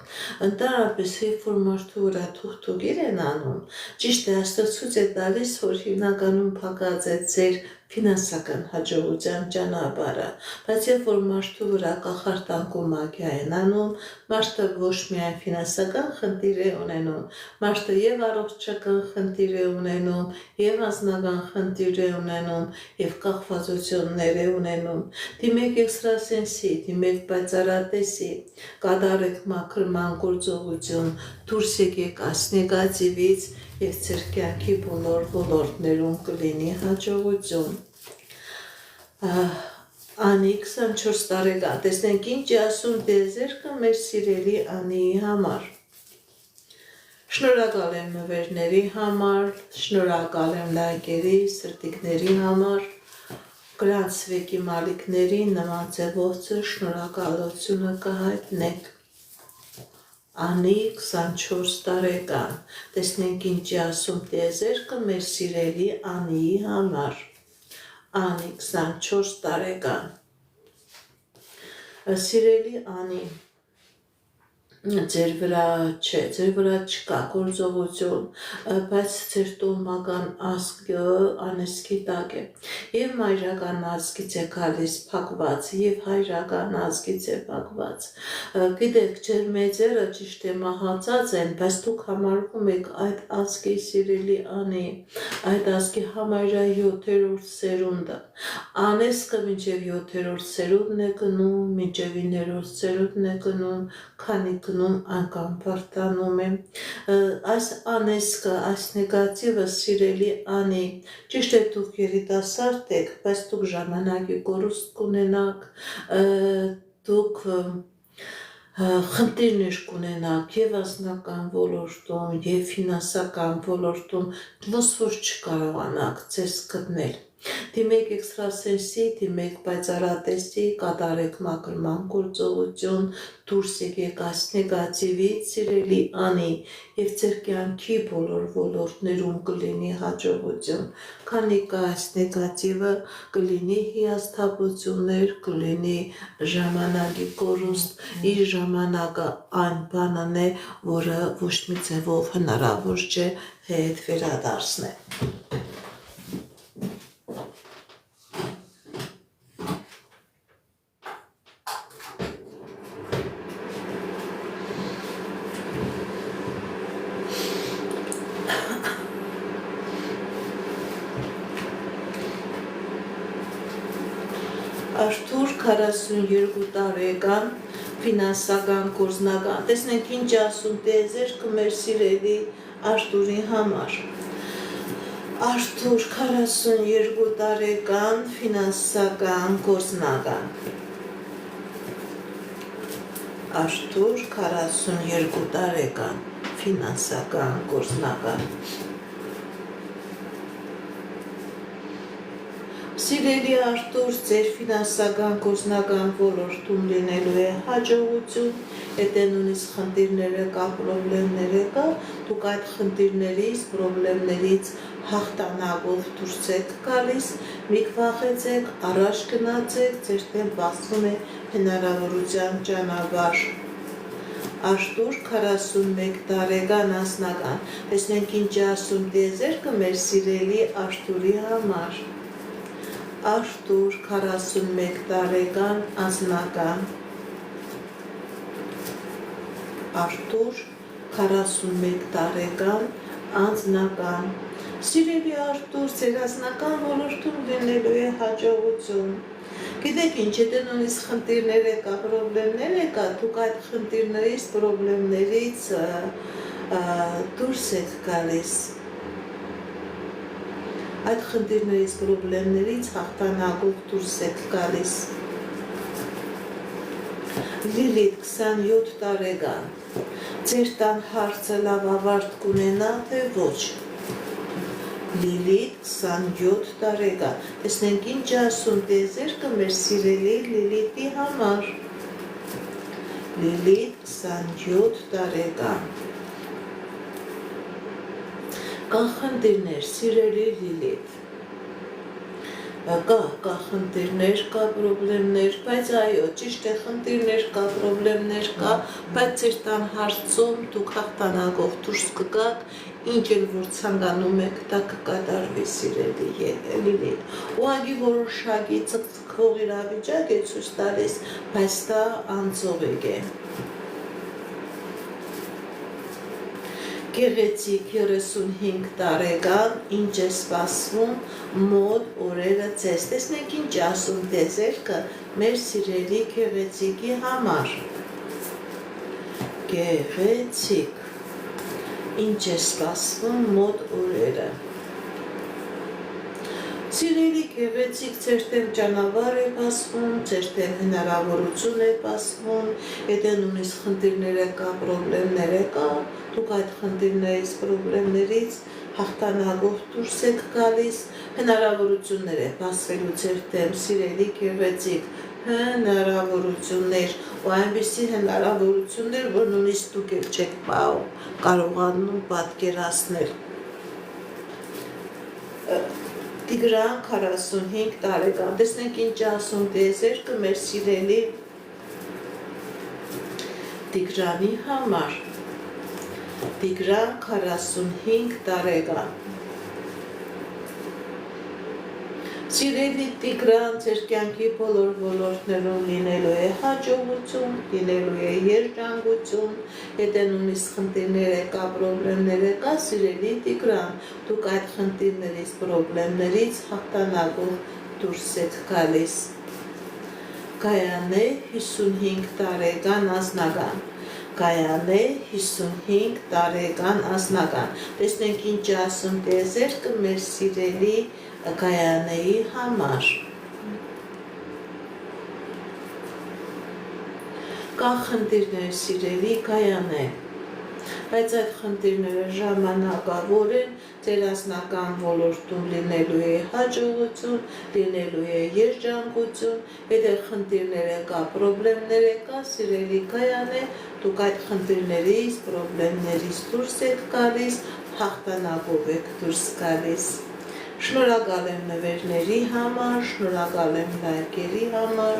ընդհանրապես երբ որ մարդու վրա թուղթուգիր են անում, ճիշտ է, այստեղ ցույց է տալիս, որ հիմնականում փակած է ձեր ֆինանսական հաջողության ճանապարհը, բայց երբ որ մարդու վրա կախարդանքու մագիա են անում, մարդը ոչ միայն ֆինանսական խնդիր է ունենում, մարդը եւ առողջական խնդիր է ունենում, եւ անձնական խնդիր է ունենում, եւ կախվածություններ է ունենում, դիմեք էքստրասենսի, դիմեք պայծառատեսի, կատարեք մաքրման գործողություն, դուրս եկեք այս նեգատիվից եւ ձեր կյանքի բոլոր ոլորտներում կլինի հաջողություն։ Անի 24 տարեկան, տեսնենք ինչ է ասում տիեզերքը մեր սիրելի Անիի համար։ Շնորհակալ եմ նվերների համար, շնորհակալ եմ լայքերի, սրտիկների համար, գրանցվեկի մալիքների նման ձևով շնորհակալությունը կհայտնեք։ Անի 24 տարեկան, տեսնենք ինչ է ասում տիեզերքը մեր սիրելի Անիի համար։ Անի 24 տարեկան։ Սիրելի Անի, ձեր վրա չկա գործողություն, բայց ձեր տոհմական ազգը անեծքի տակ է, եւ մայրական ազգից է գալիս փակված, եւ հայրական ազգից է փակված, գիտեք, ձեր մեծերը ճիշտ է մահացած են, բայց դուք համարվում եք այդ ազգի սիրելի Անի, այդ ազգի համարյա 7-րդ սերունդը, անեծքը մինչև 7-րդ սերունդն է գնում, մինչև 9-րդ սերունդն է գնում, քանի գնում անգամ բարդանում է, այս անեծքը, այս նեգատիվը սիրելի Անի, ճիշտ է դուք երիտասարդ եք, բայց դուք ժամանակի կորուստ կունենաք, դուք խնդիրներ կունենաք եւ անձնական ոլորտում եւ ֆինանսական ոլորտում, ոնց որ չկարողանաք ձեզ գտնել, դիմեք էքստրասենսի, դիմեք պայծառատեսի, կատարեք մաքրման գործողություն, դուրս եկեք այս նեգատիվից, սիրելի անի, եւ ձեր կյանքի բոլոր ոլորտներում կլինի հաջողություն, քանի կա այս նեգատիվը, կլինի հիասթափություններ, կլինի ժամանակի կորուստ, իր ժամանակը այն բանն է, որը ոչ մի ձևով հնարավոր չէ հետ վերադարձնել։ Արթուր 42 տարեկան, ֆինանսական գործնական, տեսնենք ինչ ասում տեզերքը մեր սիրելի Արթուրի համար։ Արթուր 42 տարեկան, ֆինանսական գործնական։ Արթուր 42 տարեկան, ֆինանսական գործնական։ Սիրելի Արթուր, ձեր ֆինանսական գործնական ոլորտում լինելու է հաջողություն, եթե նույնիսկ խնդիրները կա, պրոբլեմները կա, դուք այդ խնդիրներից, պրոբլեմներից հաղթանակով դուրս եք գալիս, մի վախեցեք, առաջ գնացեք, ձեր դեմ բացվում է հնարավորության ճանապարհ։ Արթուր 41 տարեկան անձնական, տեսնենք ինչ ասում տիեզերքը մեր սիրելի Արթուրի համար։ Արթուր 41 տարեկան անձնական, Արթուր 41 տարեկան անձնական, սիրելի Արթուր, ձեր անձնական ոլորտում լինելու է հաջողություն, գիտեք ինչ, եթե նույնիսկ խնդիրներ կա, պրոբլեմներ կա, դուք այդ խնդիրներից, պրոբլեմներից դուրս եք գալիս, այդ խնդիրներից, պրոբլեմներից հաղթանակով դուրս եք գալիս։ Լիլիթ 27 տարեկան, ձեր տան հարցը լավ ավարտ կունենա, թե ոչ։ Լիլիթ 27 տարեկան, տեսնենք ինչ ասում տեզերքը մեր սիրելի Լիլիթի համար։ Լիլիթ 27 տարեկան։ Կա խնդիրներ, սիրելի Լիլիթ, կա խնդիրներ, կա պրոբլեմներ, բայց այո, ճիշտ է, խնդիրներ կա, պրոբլեմներ կա, բայց ձեր տան հարցում դուք հաղթանակով դուրս կգաք, ինչ էլ որ ցանկանում եք, դա կկատարվի, սիրելի Լիլիթ։ Ուղղակի որոշակի ցկցկող իրավիճակ է ցույց տալիս, բայց դա անձողիկ է։ Գեղեցիկ 35 տարեկան, ինչ է սպասվում մոտ օրերը ձեզ, տեսնենք ինչ ասում տեզերքը մեր սիրելի գեղեցիկի համար։ Գեղեցիկ, ինչ է սպասվում մոտ օրերը։ Սիրելի գեղեցիկ, ձեր դեմ ճանապարհ է բացվում, ձեր դեմ հնարավորություն է բացվում, եթե նույնիսկ խնդիրները կա, պրոբլեմները կա, դուք այդ խնդիրներից, պրոբլեմներից հաղթանակով դուրս եք գալիս, հնարավորություններ է բացվելու ձեր դեմ, սիրելի գեղեցիկ, հնարավորություններ, ու այնպիսի հնարավորություններ, որ նույնիսկ դուք էլ չեք կարողանում պատկերացնել։ Տիգրան 45 տարեկան, տեսնենք ինչ ասում տեզերքը մեր սիրելի Տիգրանի համար։ Տիգրան 45 տարեկան։ Սիրելի Տիգրան, ձեր կյանքի բոլոր ոլորտներում լինելու է հաջողություն, լինելու է երջանկություն, եթե նույնիսկ խնդիրներ կա, պրոբլեմներ կա, սիրելի Տիգրան, դուք այդ խնդիրներից, պրոբլեմներից հաղթանակով դուրս եք գալիս։ Գայանե 55 տարեկան անձնական, Գայանե 55 տարեկան անձնական, տեսնենք ինչ ասում տեզերքը մեր սիրելի Գայանեի համար։ Կա խնդիրներ, սիրելի Գայանե, Բայց այդ խնդիրները ժամանակավոր են, ձեր անձնական ոլորտում լինելու է հաջողություն, լինելու է երջանկություն, եթե խնդիրներ կա, պրոբլեմներ կա, սիրելի կայանե, դուք այդ խնդիրներից, պրոբլեմներից դուրս եք գալիս, հաղթանակով եք դուրս գալիս։ Շնորհակալ եմ նվերների համար, շնորհակալ եմ լայքերի համար։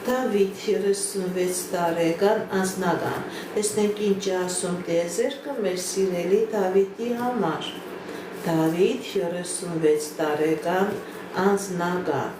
Դավիթ 36 տարեկան անձնական, տեսնենք ինչ ասում տիեզերքը մեր սիրելի Դավիթի համար։ Դավիթ 36 տարեկան անձնական։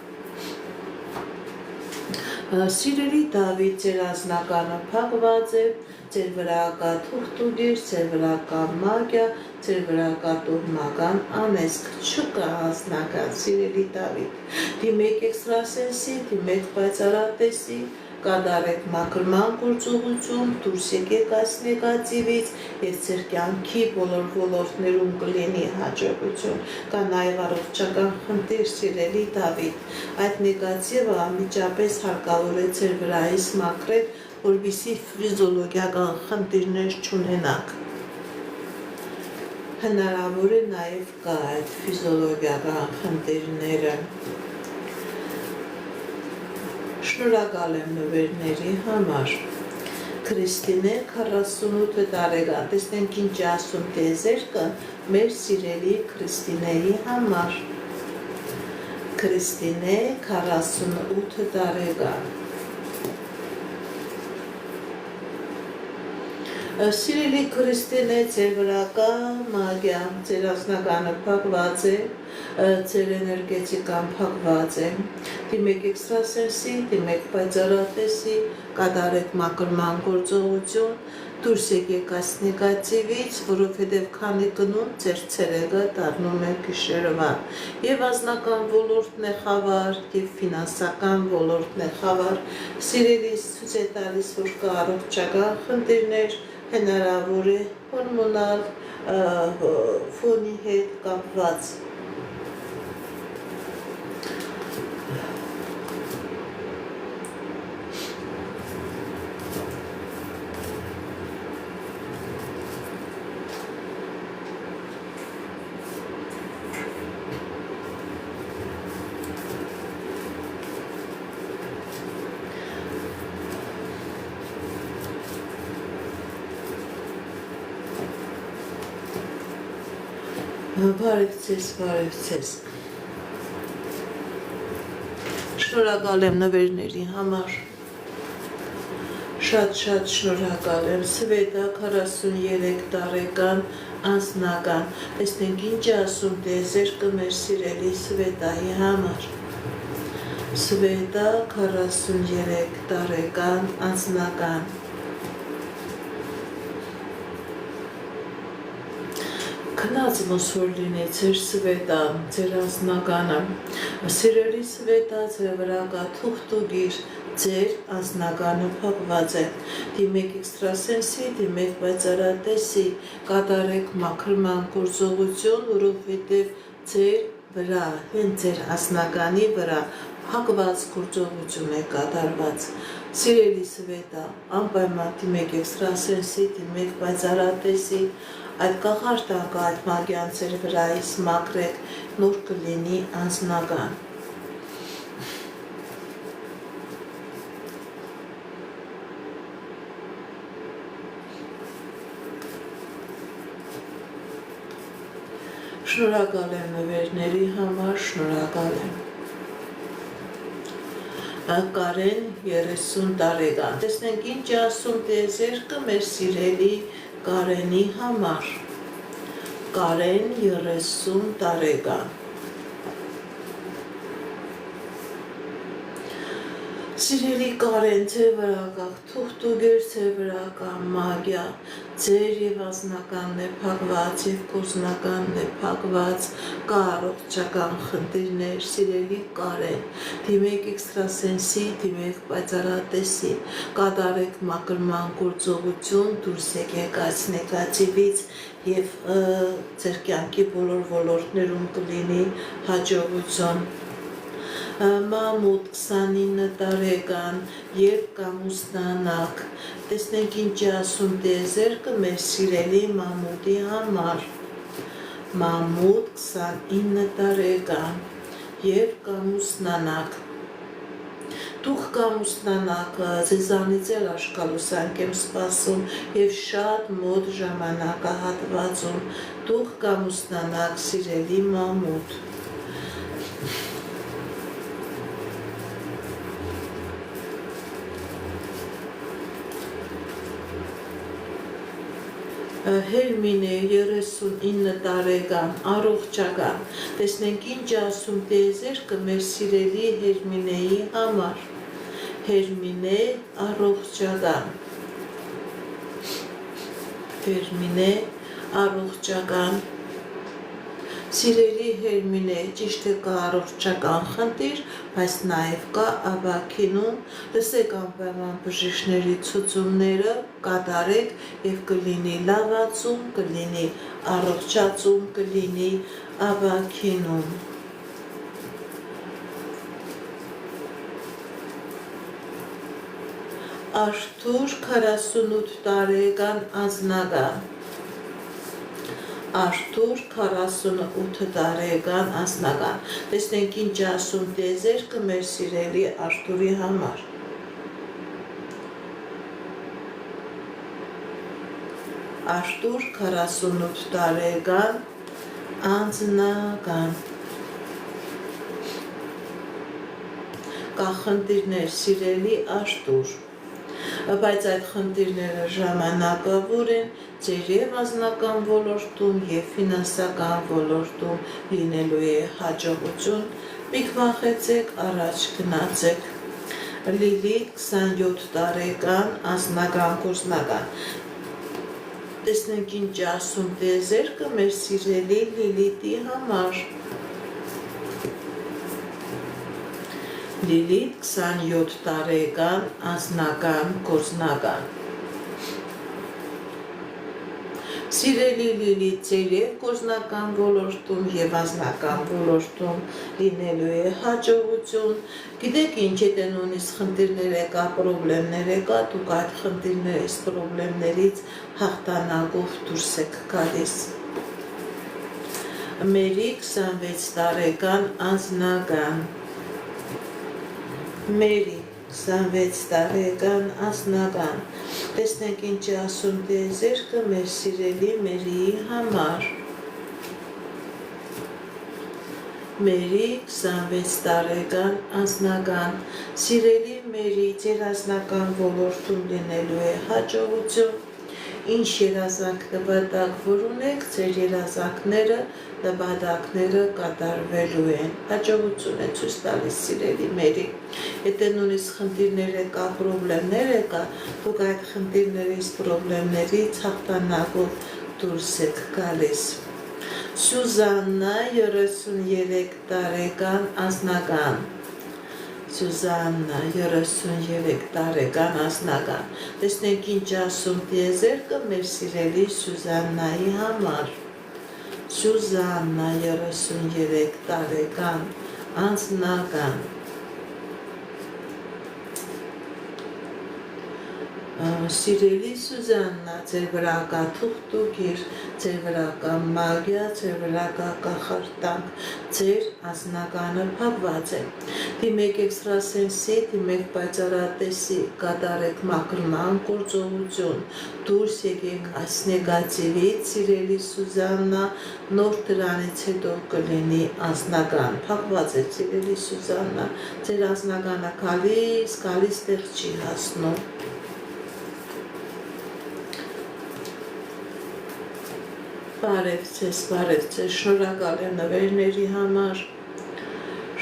Սիրելի Դավիթ, ձեր անձնականը փակված է, ձեր վրա կա թուղթուգիր, ձեր վրա կա մագիա, ձեր վրա կա տոհմական անեծք, չկա անձնական, սիրելի Դավիթ։ Դիմեք էքստրասենսի, դիմեք պայծառատեսի, կատարեք մաքրման գործողություն, դուրս եկեք այս նեգատիվից եւ ձեր կյանքի բոլոր ոլորտներում կլինի հաջողություն։ Կա նաեւ առողջական խնդիր, սիրելի Դավիթ։ Այդ նեգատիվը անմիջապես հարկավոր է ձեր վրայից մաքրել, որպեսզի ֆիզիոլոգիական խնդիրներ չունենաք։ Հնարավոր է նաև կա այդ ֆիզիոլոգիական խնդիրները։ Շնորհակալ եմ նվերների համար։ Քրիստինե 48 տարեկան, տեսնենք ինչ ասում տիեզերքը մեր սիրելի Քրիստինեի համար։ Քրիստինե 48 տարեկան։ Սիրելի Քրիստինե, ձեր վրա կա մագիա, ձեր անձնականը փակված է, ձեր էներգետիկան փակված է։ Դիմեք էքստրասենսի, դիմեք պայծառատեսի, կատարեք մաքրման գործողություն, դուրս եկեք այս նեգատիվից, որովհետև քանի գնում ձեր ցերեկը դառնում է գիշերվա։ Եվ անձնական ոլորտն է խավար, եւ ֆինանսական ոլորտն է խավար։ Սիրելիս ցույց է տալիս, որ կա առողջական խնդիրներ, հնարավոր է հորմոնալ ֆոնի հետ կապված։ Բարև ձեզ։ Շնորհակալ եմ նվերների համար։ Շատ շնորհակալ եմ։ Սվետա 43 տարեկան անձնական, տեսնենք ինչ ասում տիեզերքը մեր սիրելի Սվետայի համար։ Սվետա 43 տարեկան անձնական։ Քնած ոսոր լինի ձեր Սվետա, ձեր անձնականը, սիրելի Սվետա, ձեր վրա կա թուղթուգիր, ձեր անձնականը փակված է, դիմեք էքստրասենսի, դիմեք պայծառատեսի, կատարեք մաքրման գործողություն, որովհետև ձեր վրա, հենց ձեր անձնականի վրա փակված գործողություն է կատարված։ Սիրելի Սվետա, անպայման դիմեք էքստրասենսի, դիմեք պայծառատեսի, այդ կախարդակը այդ մագիան ձեր վրայից մաքրեք, նոր կլինի անձնական։ Շնորհակալ եմ նվերների համար, շնորհակալ եմ։ Կարեն 30 տարեկան, տեսնենք ինչ ասում տիեզերքը մեր սիրելի Կարենի համար։ Կարեն 30 տարեկան։ Սիրելի Կարեն, ձեր վրա կա թուղթուգիր, ձեր վրա կա մագիա, ձեր եւ անձնականն է փակված եւ գործնականն է փակված, կա առողջական խնդիրներ, սիրելի Կարեն, դիմեք էքստրասենսի, դիմեք պայծառատեսի, կատարեք մաքրման գործողություն, դուրս եկեք այս նեգատիվից եւ ձեր կյանքի բոլոր ոլորտներում կլինի հաջողություն։ Մամուտ 29 տարեկան, երբ կամուսնանաք, տեսնենք ինչ ասում տիեզերքը մեր սիրելի Մամուտի համար, Մամուտ 29 տարեկան, երբ կամուսնանաք, դուք կամուսնանաք, ձեզանից էլ աշկալուսանք եմ սպասում և շատ մոտ ժամանակահատվածում, դուք կամուսնանաք սիրելի Մամուտ, Հերմինե 39 տարեկան, առողջական, տեսնենք ինչ ասում տիեզերքը մեր սիրելի Հերմինեի համար, Հերմինե առողջական, Հերմինե առողջական, սիրելի Հերմինե, ճիշտ է կա առողջական խնդիր, բայց նաև կա աբաքինում, լսեք անպայման բժիշկների ցուցումները, կատարեք և կլինի լավացում, կլինի առողջացում, կլինի աբաքինում։ Արթուր 48 տարեկան անձնական, Արթուր 48 տարեկան անձնական, տեսնենք ինչ ասում տիեզերքը մեր սիրելի Արթուրի համար, Արթուր 48 տարեկան անձնական, կա խնդիրներ սիրելի Արթուր, բայց այդ խնդիրները ժամանակավոր են ձեր և անձնական ոլորտում և ֆինանսական ոլորտում լինելու է հաջողություն, մի վախեցեք, առաջ գնացեք, Լիլի 27 տարեկան անձնական գործնական, տեսնենք ինչ ասում տիեզերքը մեր սիրելի Լիլիթի համար, Լիլիթ 27 տարեկան անձնական գործնական, սիրելի Լիլիթ ձեր և գործնական ոլորտում և անձնական ոլորտում լինելու է հաջողություն, գիտեք ինչ եթե նույնիսկ խնդիրներ եկա, պրոբլեմներ եկա, դուք այդ խնդիրներից, պրոբլեմներից հաղթանակով դուրս եք գալիս, Մերի 26 տարեկան անձնական, Մերի 26 տարեկան անձնական, տեսնենք ինչ ասում տիեզերքը մեր սիրելի Մերիի համար, Մերի 26 տարեկան անձնական, սիրելի Մերի ձեր անձնական ոլորտում լինելու է հաջողություն, ինչ երազանք նպատակ որ ունեք, ձեր երազանքները, նպատակները կատարվելու են, հաջողություն է ցույց տալիս սիրելի Մերի, եթե նույնիսկ խնդիրներ եկա, պրոբլեմներ եկա, դուք այդ խնդիրներից, պրոբլեմներից հաղթանակով դուրս եք գալիս, Սյուզաննա 33 տարեկան անձնական, Սյուզաննա 33 տարեկան անձնական, տեսնենք ինչ ասում տիեզերքը մեր սիրելի Սյուզաննայի համար, Սյուզաննա 33 տարեկան անձնական, Սիրելի Սյուզաննա, ձեր վրա կա թուղթուկիր, ձեր վրա կա մագիա, ձեր վրա կա կախարդանք, ձեր անձնականը փակված է, դիմեք էքստրասենսի, դիմեք պայծառատեսի, կատարեք մաքրման գործողություն, դուրս եկեք այս նեգատիվից, սիրելի Սյուզաննա, նոր դրանից հետո կլինի անձնական, փակված է սիրելի Սյուզաննա, ձեր անձնականը գալիս տեղ չի հասնում, Բարև ձեզ, շնորհակալ եմ նվերների համար,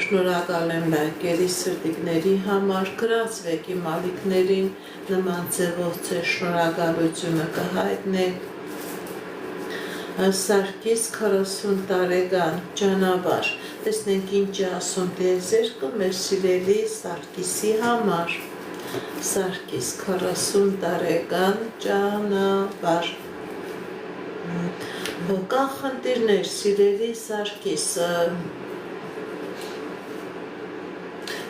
շնորհակալ եմ լայքերի, սրտիկների համար, գրանցվեք իմ ալիքներին, նման ձևով ձեր շնորհակալությունը կհայտնեք, Սարգիս 40 տարեկան ճանապարհ, տեսնենք ինչ ասում տիեզերքը մեր սիրելի Սարգիսի համար, Սարգիս 40 տարեկան ճանապարհ, Կա խնդիրներ, սիրելի Սարգիս,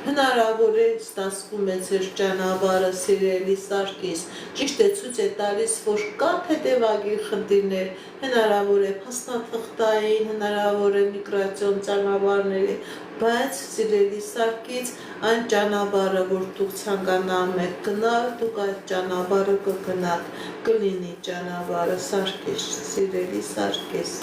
Հնարավոր է ստացվում է ձեր ճանապարհը սիրելի սարկիս, ճիշտ է ցույց է տալիս, որ կան հետևակի խնդիրներ, հնարավոր է փաստաթղթային, հնարավոր է միգրացիոն ճանապարհների, բայց սիրելի սարկից այն ճանապարհը, որ դուք ցանկանում եք գնալ, դուք այդ ճանապարհը կգնաք, կլինի ճանապարհը սարկիս, սիրելի սարկիս։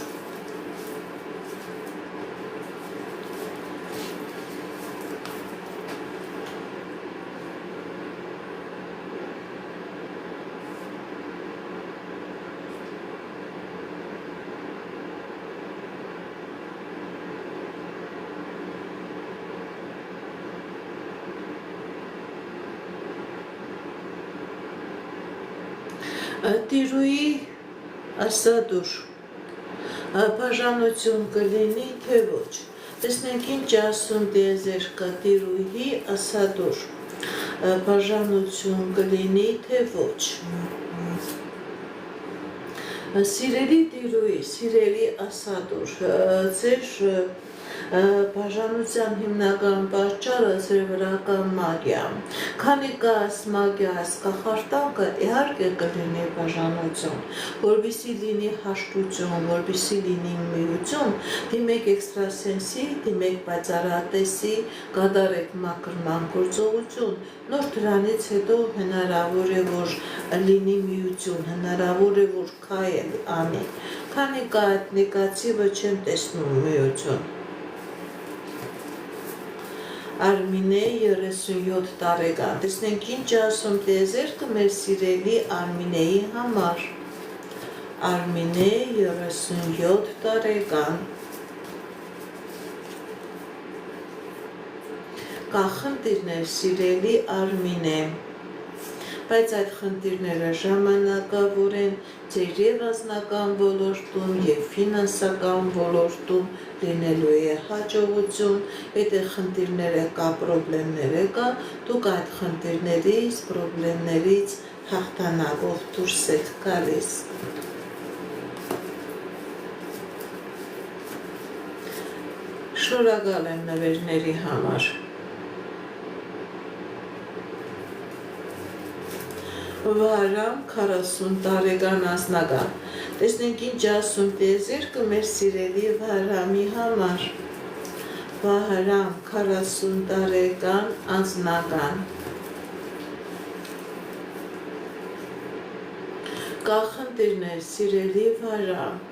Տիրուի ասադուր, բաժանություն կլինի, թե ոչ, տեսնենք ինչ ասում դեզերկա տիրուի ասադուր, բաժանություն կլինի, թե ոչ, սիրելի տիրուի, սիրելի ասադուր, ձեր բաժանության հիմնական պատճառը ձեր վրական մագիա, քանի կա այս մագիա, այս կախարդանքը, իհարկե կլինի բաժանություն, որպեսզի լինի հաշտություն, որպեսզի լինի միություն, դիմեք էքստրասենսի, դիմեք պայծառատեսի, կատարեք մաքրման գործողություն, նոր դրանից հետո հնարավոր է, որ լինի միություն, հնարավոր է, որ քայլ անի, քանի կա այդ նեգատիվը չեմ տեսնում միություն։ Արմինե 37 տարեկան, տեսնենք ինչ ասում տեզերքը մեր սիրելի Արմինեի համար, Արմինե 37 տարեկան, կա խնդիրներ սիրելի Արմինե, բայց այդ խնդիրները ժամանակավոր են ձեր եւ անձնական ոլորտում եւ ֆինանսական ոլորտում լինելու է հաջողություն, եթե խնդիրները կա, պրոբլեմները կա, դուք այդ խնդիրներից, պրոբլեմներից հաղթանակով դուրս եք գալիս։ Շնորհակալ եմ նվերների համար։ Վարամ 40 տարեկան անձնական, տեսնենք ինչ ասում տեզերքը մեր սիրելի Վարամի համար, Վարամ 40 տարեկան անձնական, կա խնդիրներ սիրելի Վարամ,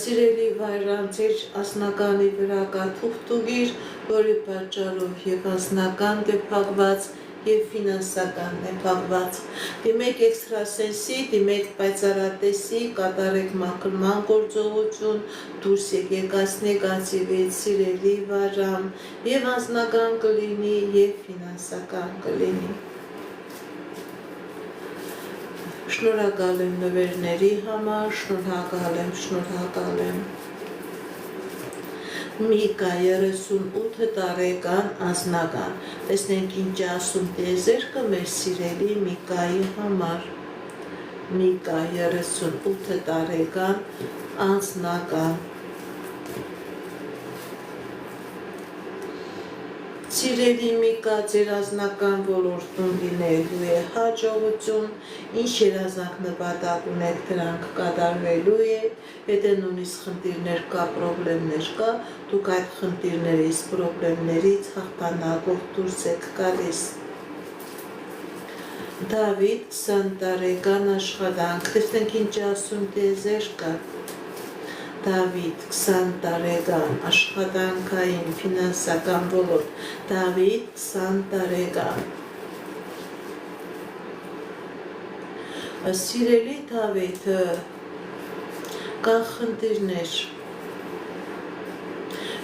սիրելի Վարամ, ձեր անձնականի վրա կա թուղթուղիր, որի պատճառով եւ անձնական է փակված եւ ֆինանսական է փակված, դիմեք էքստրասենսի, դիմեք պայծառատեսի, կատարեք մաքրման գործողություն, դուրս եկեք այս նեգատիվից սիրելի Վարամ, եւ անձնական կլինի եւ ֆինանսական կլինի։ Շնորհակալ եմ նվերների համար, շնորհակալ եմ։ Միկա 38 տարեկան անձնական, տեսնենք ինչ ասում տեզերքը մեր սիրելի Միկայի համար, Միկա 38 տարեկան անձնական, սիրելի Միկա, ձեր անձնական ոլորտում լինելու է հաջողություն, ինչ երազանք նպատակ ունեք, դրանք կատարվելու է, եթե նույնիսկ խնդիրներ կա, պրոբլեմներ կա, դուք այդ խնդիրներից, պրոբլեմներից հաղթանակով դուրս եք գալիս։ Դավիթ 20 տարեկան աշխատանք, տեսնենք ինչ ասում տեզերքը, Դավիթ 20 տարեկան աշխատանքային ֆինանսական ոլորտ, Դավիթ 20 տարեկան, սիրելի Դավիթ, կա խնդիրներ,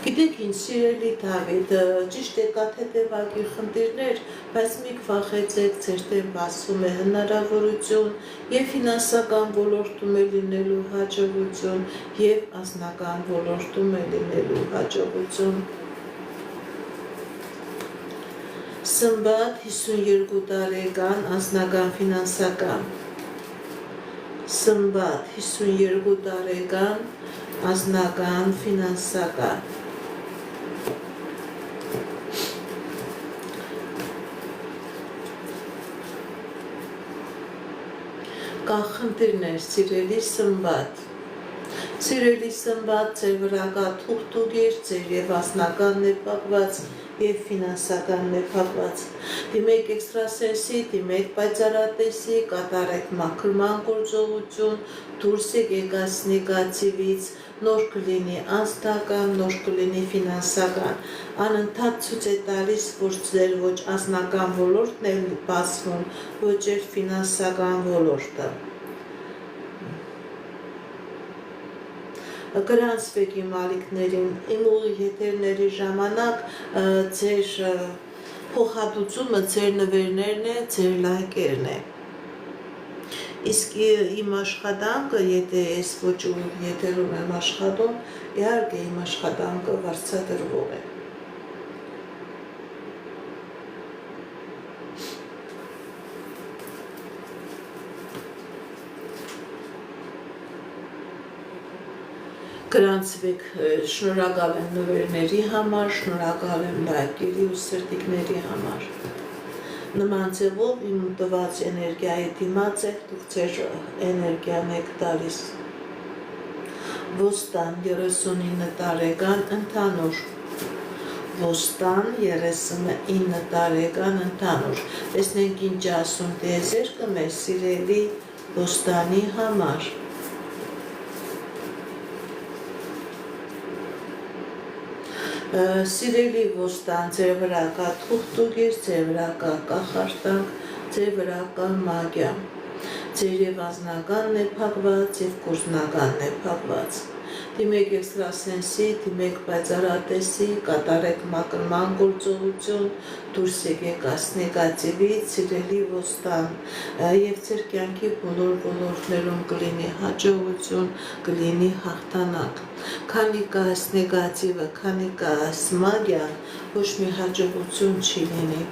գիտեք ինչ սիրելի Դավիթ, ճիշտ է կա հետևակի խնդիրներ, բայց մի վախեցեք, ձեր դեմ բացում է հնարավորություն եւ ֆինանսական ոլորտում է լինելու հաջողություն եւ անձնական ոլորտում է լինելու հաջողություն։ Սմբատ 52 տարեկան անձնական ֆինանսական, Սմբատ 52 տարեկան անձնական ֆինանսական, Կախնդիրներ, սիրելի սմբատ։ Սիրելի սմբատ, ձեր վրա կա թուղթուգիր, ձեր եւ ասնականն է փակված եւ ֆինանսականն է փակված։ Դիմեք էքստրասենսի, դիմեք պայծառատեսի, կատարեք մաքրման գործողություն, դուրս եկեք այս նեգատիվից, նոր կլինի անձնական, նոր կլինի ֆինանսական։ Անընդհատ ցույց է տալիս, որ ձեր ոչ անձնական ոլորտն է բացվում, ոչ էլ ֆինանսական ոլորտը։ Գրանցվեք իմ ալիքներին, իմ ուղի եթերների ժամանակ ձեր փոխհատուցումը ձեր նվերներն է, ձեր լայքերն է։ Իսկ իմ աշխատանքը, եթե ես ոչ ուղի եթերում եմ աշխատում, իհարկե իմ աշխատանքը վարձատրվող է։ Գրանցվեք, շնորհակալ եմ նվերների համար, շնորհակալ եմ լայքերի ու սրտիկների համար։ Նման ձևով իմ տված էներգիայի դիմաց եք, դուք ձեր էներգիան եք տալիս։ Ոստան 39 տարեկան ընդհանուր։ Ոստան 39 տարեկան ընդհանուր։ Տեսնենք ինչ ասում տիեզերքը մեր սիրելի ոստանի համար։ Սիրելի ոստան, ձեր վրա կա թուղթուգիր, ձեր վրա կա կախարդանք, ձեր վրա կա մագիա, ձեր եւ անձնականն է փակված եւ գործնականն է փակված։ Դիմեք էքստրասենսի, դիմեք պայծառատեսի, կատարեք մաքրման գործողություն, դուրս եկեք այս նեգատիվից, սիրելի ոստան, եւ ձեր կյանքի բոլոր ոլորտներում կլինի հաջողություն, կլինի հաղթանակ։ Քանի կա այս նեգատիվը, քանի կա այս մագիան, ոչ մի հաջողություն չի լինի։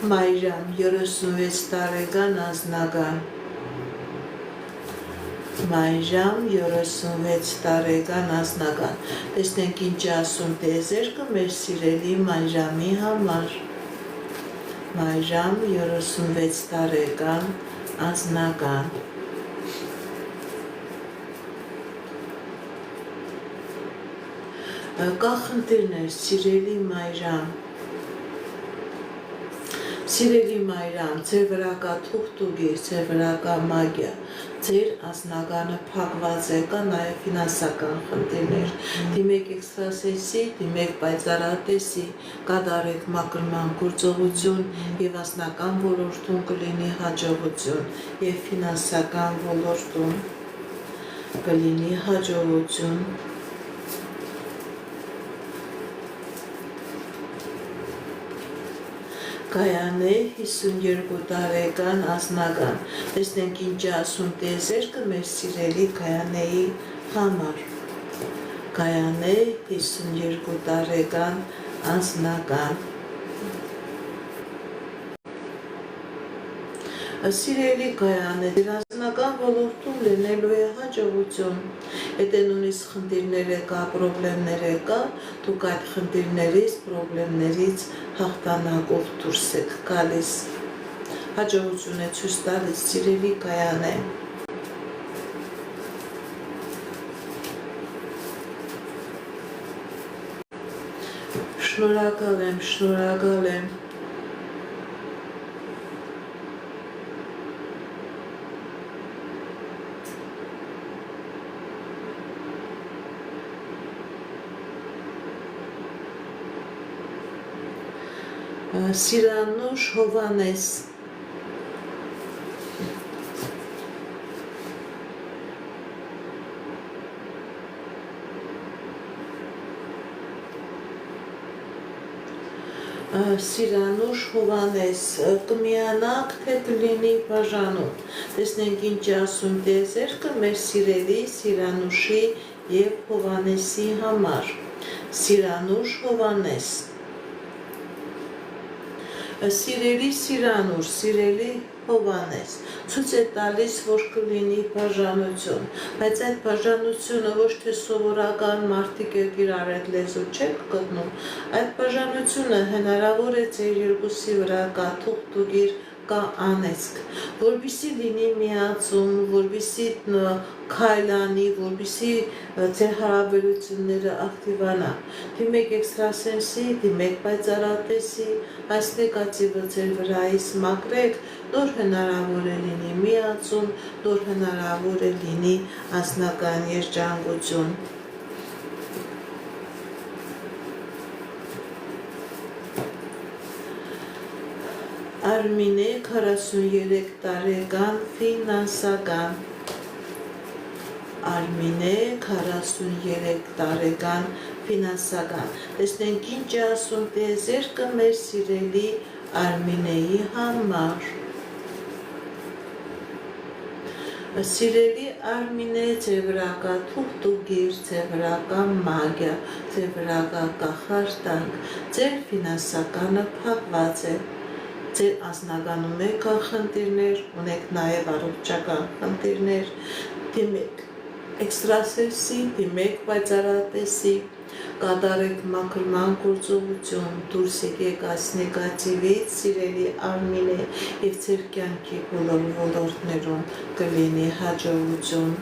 Մայրամ 36 տարեկան անձնական։ Մայրամ 36 տարեկան անձնական։ Տեսնենք ինչ ասում տիեզերքը մեր սիրելի Մայրամի համար։ Մայրամ 36 տարեկան անձնական։ Կախնդիրներ, սիրելի Մայրամ։ Սիրելի Մայրամ, ձեր վրա կա թուղթուգիր, ձեր վրա կա մագիա, ձեր անձնականը փակված է, կա նաև ֆինանսական խնդիրներ։ Դիմեք էքստրասենսի, դիմեք պայծառատեսի, կատարեք մաքրման գործողություն եւ անձնական ոլորտում կլինի հաջողություն եւ ֆինանսական ոլորտում կլինի հաջողություն։ Կայանե 52 տարեկան անձնական։ Տեսնենք ինչ ասում տիեզերքը մեր սիրելի Կայանեի համար։ Կայանե 52 տարեկան անձնական։ Սիրելի Կայանե, անձնական ոլորտում լինելու է հաջողություն։ Եթե նույնիսկ խնդիրներ կա, պրոբլեմներ կա, դուք այդ խնդիրներից, պրոբլեմներից հաղթանակով դուրս եք գալիս։ Հաջողություն է ցույց տալիս, սիրելի Կայանե։ Շնորհակալ եմ, շնորհակալ եմ։ Սիրանուշ Հովանես։ Սիրանուշ Հովանես կմիանաք թե կլինի բաժանում։ Տեսնենք ինչ ասում տիեզերքը մեր սիրելի Սիրանուշի և Հովանեսի համար։ Սիրանուշ Հովանես Սիրելի Սիրանուշ, սիրելի Հովանես, ցույց է տալիս, որ կլինի բաժանություն, բայց այդ բաժանությունը ոչ թե սովորական մարդիկ իրար այդ լեզու չեք գտնում, այդ բաժանությունը հնարավոր է ձեր երկուսի վրա կա թուղթուգիր կա անեծք, որպեսզի լինի միացում, որպեսզի քայլանի, որպեսզի ձեր հարաբերությունները ակտիվանա։ Դիմեք էքստրասենսի, դիմեք պայծառատեսի, այս նեգատիվը ձեր վրայից մաքրեք, նոր հնարավոր է լինի միացում, նոր հնարավոր է լինի անձնական երջանկություն։ Արմինե 43 տարեկան ֆինանսական Արմինե 43 տարեկան ֆինանսական Տեսնենք ինչ է ասում տիեզերքը մեր սիրելի Արմինեի համար Սիրելի Արմինե ձեր վրա կա թուղթուգիր, ձեր վրա կա մագիա, ձեր վրա կա կախարդանք, ձեր ֆինանսականը փակված է Ձեր անձնականում եք խնդիրներ, ունեք նաև առողջական խնդիրներ, դիմեք էքստրասենսի, դիմեք պայծառատեսի, կատարեք մաքրման գործողություն, դուրս եկեք այս նեգատիվից, սիրելի Արմինե, և ձեր կյանքի բոլոր ոլորտներում կլինի հաջողություն։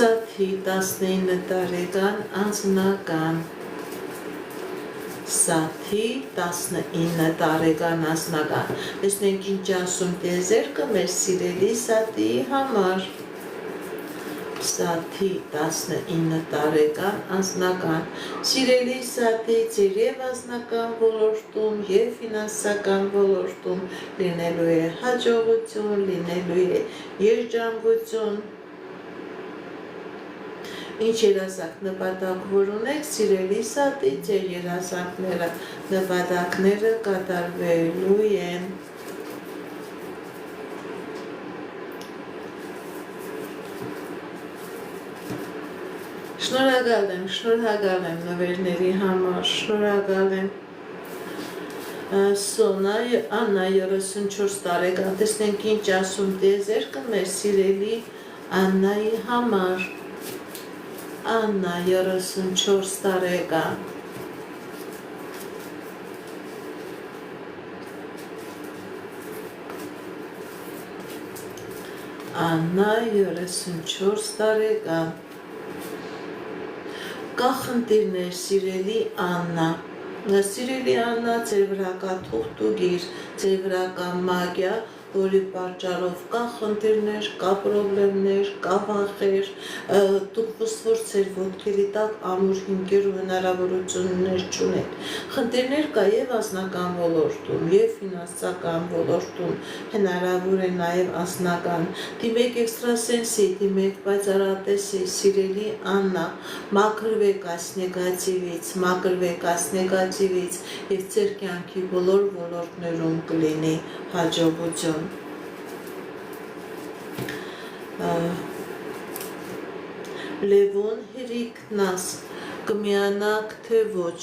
Սաթի 19 տարեկան անձնական Սաթի 19 տարեկան անձնական Տեսնենք ինչ ասում տիեզերքը մեր սիրելի Սաթիի համար Սաթի 19 տարեկան անձնական Սիրելի Սաթի ձեր և անձնական ոլորտում և ֆինանսական ոլորտում լինելու է հաջողություն, լինելու է երջանկություն Ինչ երազանք նպատակ որ ունեք, սիրելի Սաթի, ձեր երազանքները, նպատակները կատարվելու են։ Շնորհակալ եմ նվերների համար, շնորհակալ եմ։ Սոնա Աննա 34 տարեկան, տեսնենք ինչ ասում տիեզերքը մեր սիրելի Աննայի համար։ Աննա 34 տարեկան Աննա 34 տարեկան Կա խնդիրներ սիրելի Աննա Սիրելի Աննա ձեր վրա կա թուղթուգիր, ձեր վրա կա մագիա որի պատճառով կա խնդիրներ, կա պրոբլեմներ, կա վախեր, դուք վստահ ձեր ոտքերի տակ ամուր հիմքեր ու հնարավորություններ չունեք։ Խնդիրներ կա եւ անձնական ոլորտում, եւ ֆինանսական ոլորտում, հնարավոր է նաեւ անձնական։ Դիմեք էքստրասենսի, դիմեք պայծառատեսի, սիրելի Աննա, մաքրվեք այս նեգատիվից եւ ձեր կյանքի բոլոր ոլորտներում կլինի հաջողություն։ Լևոն Հերիկնաս կմիանաք թե ոչ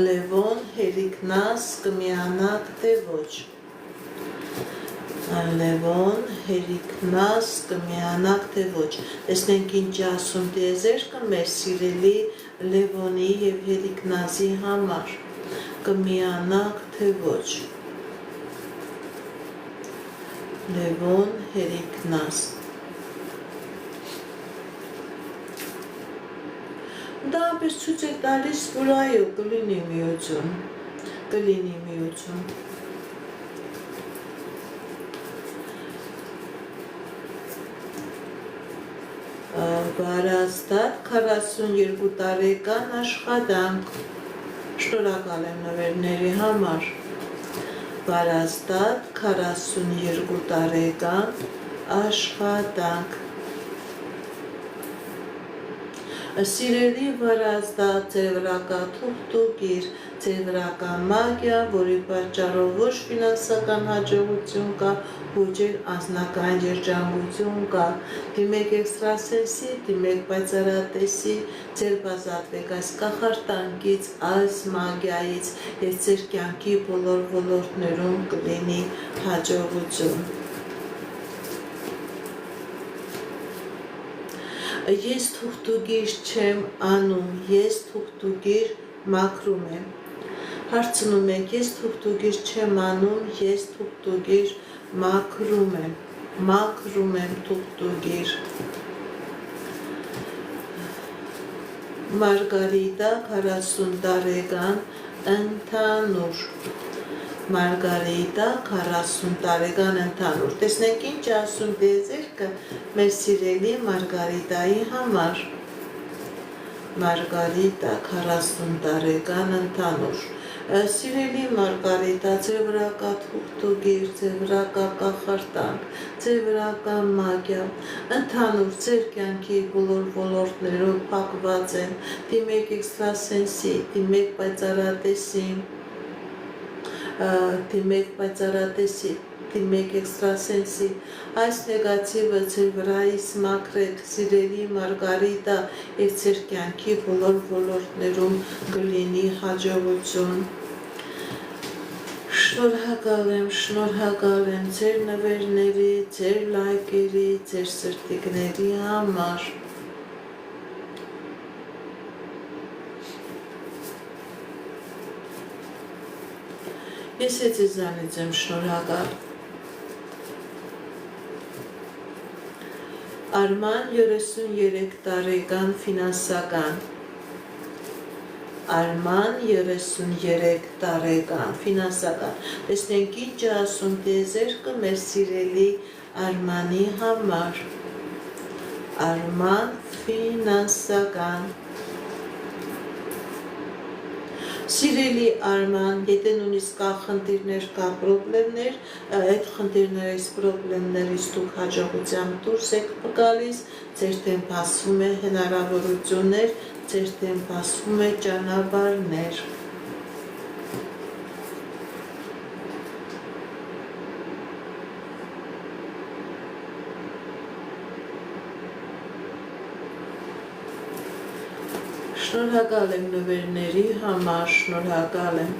Լևոն Հերիկնաս կմիանաք թե ոչ Լևոն Հերիկնաս կմիանաք թե ոչ Տեսնենք ինչ ասում տիեզերքը մեր սիրելի Լևոնի եւ Հերիկնասի համար կմիանաք թե ոչ Լևոն Հերիկնաս Դա ապես ցույց է տալիս, որ այո, կլինի միություն Վարազդատ 42 տարեկան աշխատանք Շնորհակալ եմ նվերների համար Վարազդատ 42 տարեկան աշխատանք։ Սիրելի վարազդատ, ձեր վրա կա թուղթուկիր, ձեր վրա կա մագիա, որի պատճառով ոչ ֆինանսական հաջողություն կա, ոչ էլ անձնական երջանկություն կա։ Դիմեք էքստրասենսի, դիմեք պայծառատեսի, ձեր բազատվեք այս կախարդանքից, այս մագիայից եւ ձեր կյանքի բոլոր ոլորտներում կլինի հաջողություն։ Ես թուղթուկիր չեմ անում, ես թուղթուկիր մաքրում եմ։ Հարցնում եք, ես թուղթուկիր չեմ անում, ես թուղթուկիր մաքրում եմ թուղթուկիր։ Մարգարիտա 40 տարեկան ընդհանուր։ Մարգարիտա 40 տարեկան ընդհանուր։ Տեսնենք ինչ ասում դեզերքը մեր սիրելի Մարգարիտայի համար։ Մարգարիտա 40 տարեկան ընդհանուր։ Սիրելի Մարգարիտա, ձեր վրա կա թուղթուկիր, ձեր վրա կա կախարդանք, ձեր վրա կա մագիա, ընդհանուր ձեր կյանքի բոլոր ոլորտներով փակված են, դիմեք էքստրասենսի, դիմեք պայծառատեսի, դիմեք էքստրասենսի, այս նեգատիվը ձեր վրայից մաքրեք, սիրելի Մարգարիտա, եւ ձեր կյանքի բոլոր ոլորտներում կլինի հաջողություն։ Շնորհակալ եմ ձեր նվերների, ձեր լայքերի, ձեր սրտիկների համար։ Ես ձեզանից եմ շնորհակալ։ Արման 33 տարեկան ֆինանսական։ Արման 33 տարեկան ֆինանսական։ Տեսնենք ինչ ասում դեզերքը մեր սիրելի Արմանի համար։ Արման ֆինանսական։ Սիրելի Արման, եթե նույնիսկ կա խնդիրներ, կա պրոբլեմներ, այդ խնդիրներից, պրոբլեմներից դուք հաջողությամբ դուրս եք գալիս, ձեր դեմ բացվում է հնարավորություններ, ձեր դեմ բացվում է ճանապարհներ։ Շնորհակալ եմ նվերների համար, շնորհակալ եմ։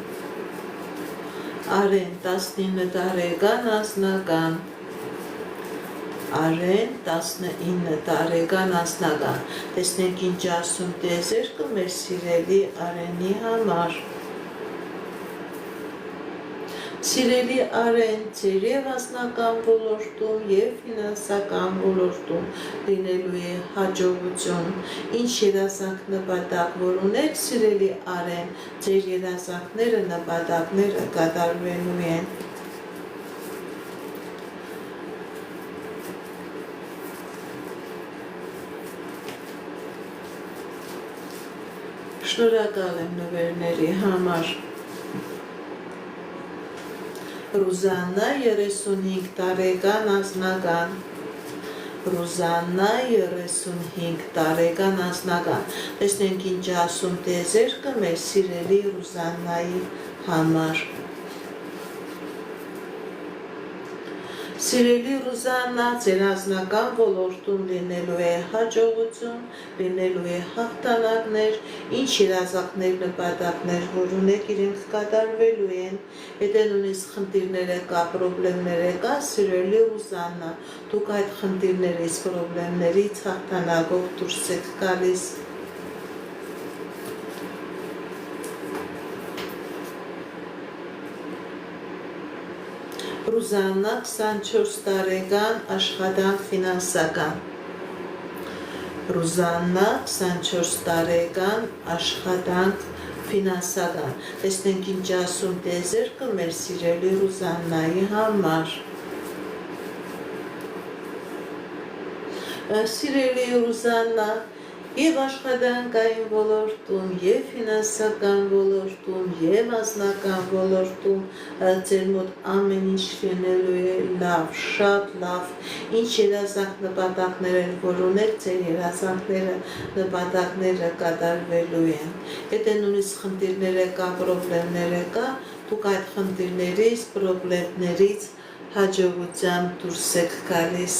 Արեն 19 տարեկան անձնական։ Արեն 19 տարեկան անձնական։ Տեսնենք ինչ ասում դեզերքը մեր սիրելի Արենի համար։ Սիրելի Արեն, ձեր եւ անձնական ոլորտում եւ ֆինանսական ոլորտում լինելու է հաջողություն։ Ինչ երազանք նպատակ որ ունեք, սիրելի Արեն, ձեր երազանքները, նպատակները կատարվելու են։ Շնորհակալ եմ նվերների համար։ Ռուզաննա 35 տարեկան անձնական։ Ռուզաննա 35 տարեկան անձնական։ Տեսնենք ինչ ասում դեզերքը մեր սիրելի Ռուզաննայի համար։ Սիրելի Ռուզաննա, ձեր անձնական ոլորտում լինելու է հաջողություն, լինելու է հաղթանակներ, ինչ երազանքներ, նպատակներ, որ ունեք, իրենք կատարվելու են։ Եթե նույնիսկ խնդիրներ կա, պրոբլեմներ կա, սիրելի Ռուզաննա, դուք այդ խնդիրներից, պրոբլեմներից հաղթանակով դուրս եք գալիս։ Ռուզաննա 24 տարեկան աշխատանք ֆինանսական։ Ռուզաննա 24 տարեկան աշխատանք ֆինանսական։ Տեսնենք ինչ ասում դեզերքը մեր սիրելի Ռուզաննայի համար։ Սիրելի Ռուզաննա, Եվ աշխատանքային ոլորտում, եւ ֆինանսական ոլորտում, եւ անձնական ոլորտում ձեր մոտ ամեն ինչ լինելու է լավ, շատ լավ, ինչ երազանք նպատակներ են, որ ունեք, ձեր երազանքները, նպատակները կատարվելու են։ Եթե նույնիսկ խնդիրներ կա, պրոբլեմներ կա, դուք այդ խնդիրներից, պրոբլեմներից հաջողությամբ դուրս եք գալիս։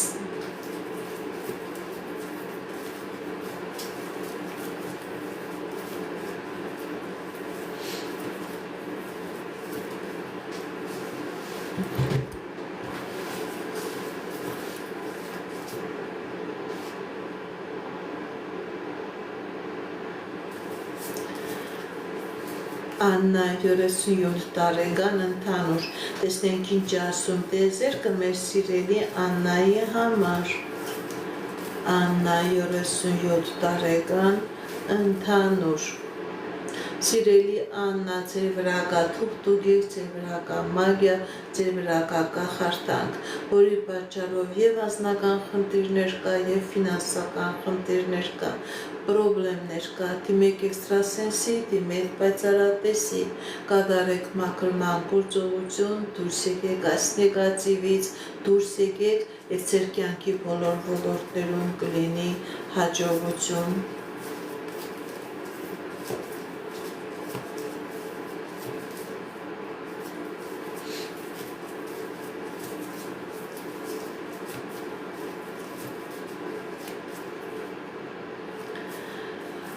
Աննա 37 տարեկան ընդհանուր, տեսնենք ինչ ասում տեզերքը մեր սիրելի Աննայի համար։ Աննա 37 տարեկան ընդհանուր։ Սիրելի Աննա, ձեր վրա կա թուղթուգիր, ձեր վրա կա մագիա, ձեր վրա կա կախարդանք, որի պատճառով եւ անձնական խնդիրներ կա, եւ ֆինանսական խնդիրներ կա, պրոբլեմներ կա, դիմեք էքստրասենսի, դիմեք պայծառատեսի, կատարեք մաքրման գործողություն, դուրս եկեք այս նեգատիվից, դուրս եկեք եւ ձեր կյանքի բոլոր ոլորտներում կլինի հաջողություն։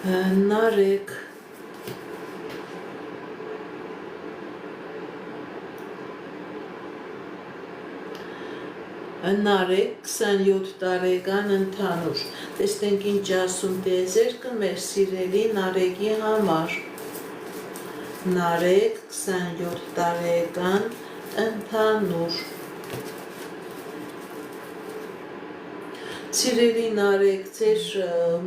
Նարեկ Նարեկ 27 տարեկան ընդհանուր, տեսնենք ինչ ասում տեզերքը մեր սիրելի Նարեկի համար։ Նարեկ 27 տարեկան ընդհանուր։ Սիրելի Նարեկ, ձեր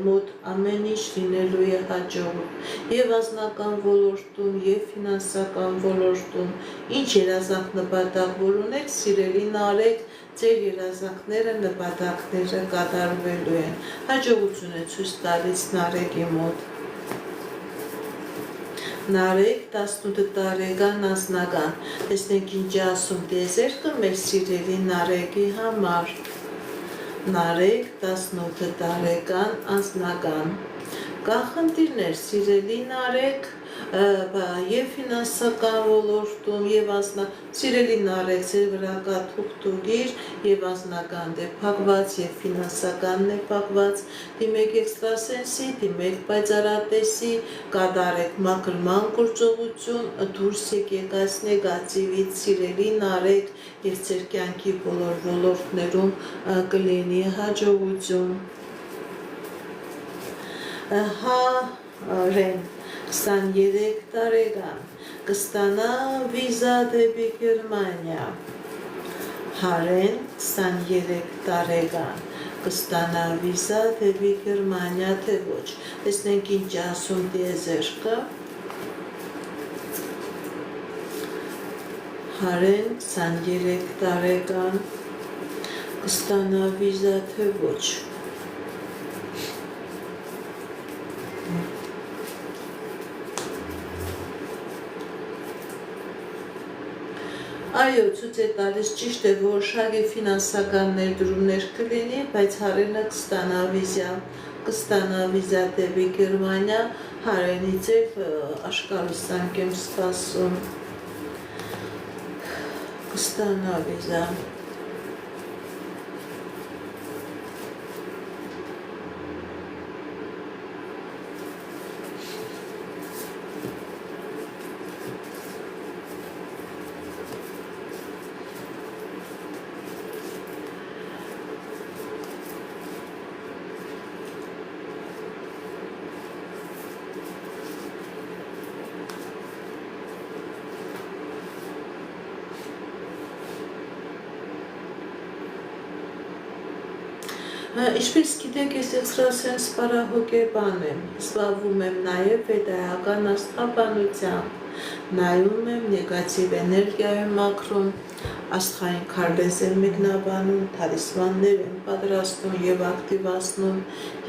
մոտ ամեն ինչ լինելու է հաջողություն եւ անձնական ոլորտում եւ ֆինանսական ոլորտում, ինչ երազանք նպատակ որ ունեք, սիրելի Նարեկ, ձեր երազանքները, նպատակները կատարվելու են։ Հաջողություն է ցույց տալիս Նարեկի մոտ։ Նարեկ 18 տարեկան անձնական, տեսնենք ինչ ասում տեզերքը մեր սիրելի Նարեկի համար։ Նարեկ 18 տարեկան անձնական, կա խնդիրներ սիրելի Նարեկ եւ ֆինանսական ոլորտում եւ սիրելի Նարեկ, ձեր վրա կա թուղթուգիր եւ անձնական դե փակված եւ ֆինանսականն է փակված, դիմեք էքստրասենսի, դիմեք պայծառատեսի, կատարեք մաքրման գործողություն, դուրս եկեք այս նեգատիվից սիրելի Նարեկ եւ ձեր կյանքի բոլոր ոլորտներում կլինի հաջողություն։ Հարեն 23 տարեկան, կստանա վիզա դեպի Գերմանիա։ Հարեն 23 տարեկան, կստանա վիզա դեպի Գերմանիա, թե ոչ։ Տեսնենք ինչ ասում տեզերքը։ Հարեն 23 տարեկան, կստանա վիզա, թե ոչ։ Այո, ցույց է տալիս, ճիշտ է, որ շագի ֆինանսական ներդրումներ կլինի, բայց Հարենը կստանա վիզա դեպի Գերմանիա, Հարենի ձև աշկալուսանք եմ սպասում, կստանա վիզա։ Ինչպես գիտեք, ես էքստրասենս պարահոգեբան եմ, զբաղվում եմ նաև վեդայական աստղաբանությամբ, նայում եմ նեգատիվ էներգիայում մաքրում, Աստղային քարտեզ են մեկնաբանում, թալիսմաններ են պատրաստում եւ ակտիվացնում։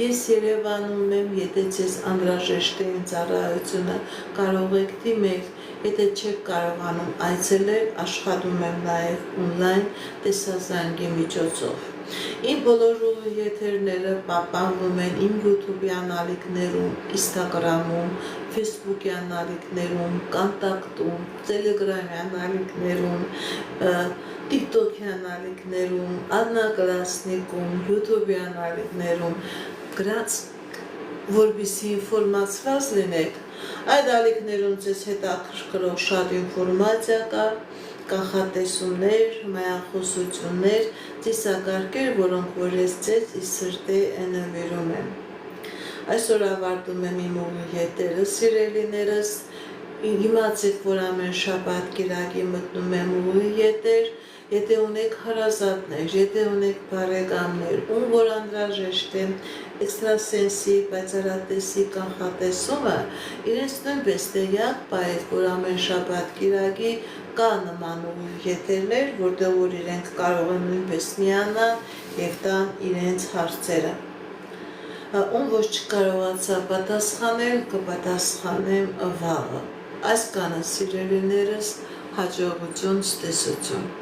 Ես Երևանում եմ, եթե ձեզ անհրաժեշտ է ծառայությունը, կարող եք դիմել, եթե չեք կարողանում այցելել, աշխատում եմ նաեւ on-line տեսազանգի միջոցով։ Իմ բոլոր եթերները պահպանվում են իմ YouTube-յան ալիքներում, Instagram-ում, Facebook-յան ալիքներում, Contact-ում, Telegram-յան ալիքներում, TikTok-յան ալիքներում, Adnaglasnik-ում, YouTube-յան ալիքներում, գրած, որպեսզի ինֆորմացված լինեք։ Այդ ալիքներում ձեզ հետաքրքրող շատ ինֆորմացիա կա, կանխատեսումներ, մայախոսություններ, ծիսակարգեր, որոնք որ ես ձեզ սրտե նվիրում եմ։ Այսօր ավարտում եմ իմ ետերը, սիրելիներս, իմացեք, որ ամեն շաբաթ կիրակի մտնում եմ ետեր, եթե ունեք հարազատներ, եթե ունեք բարեկամներ, ում որ անհրաժեշտ է էքստրասենսի, պայծառատեսի կանխատեսումը, իրենց նույնպես տեղյակ պահեք, որ ամեն շաբաթ կիրակի կա նման եթերներ, որտեղ որ իրենք կարող են նույնպես միանալ եւ տան իրենց հարցերը։ Ում ոչ չկարողացա պատասխանել, կպատասխանեմ վաղը։ Այս կանը սիրելիներս, հաջողություն, ցտեսություն։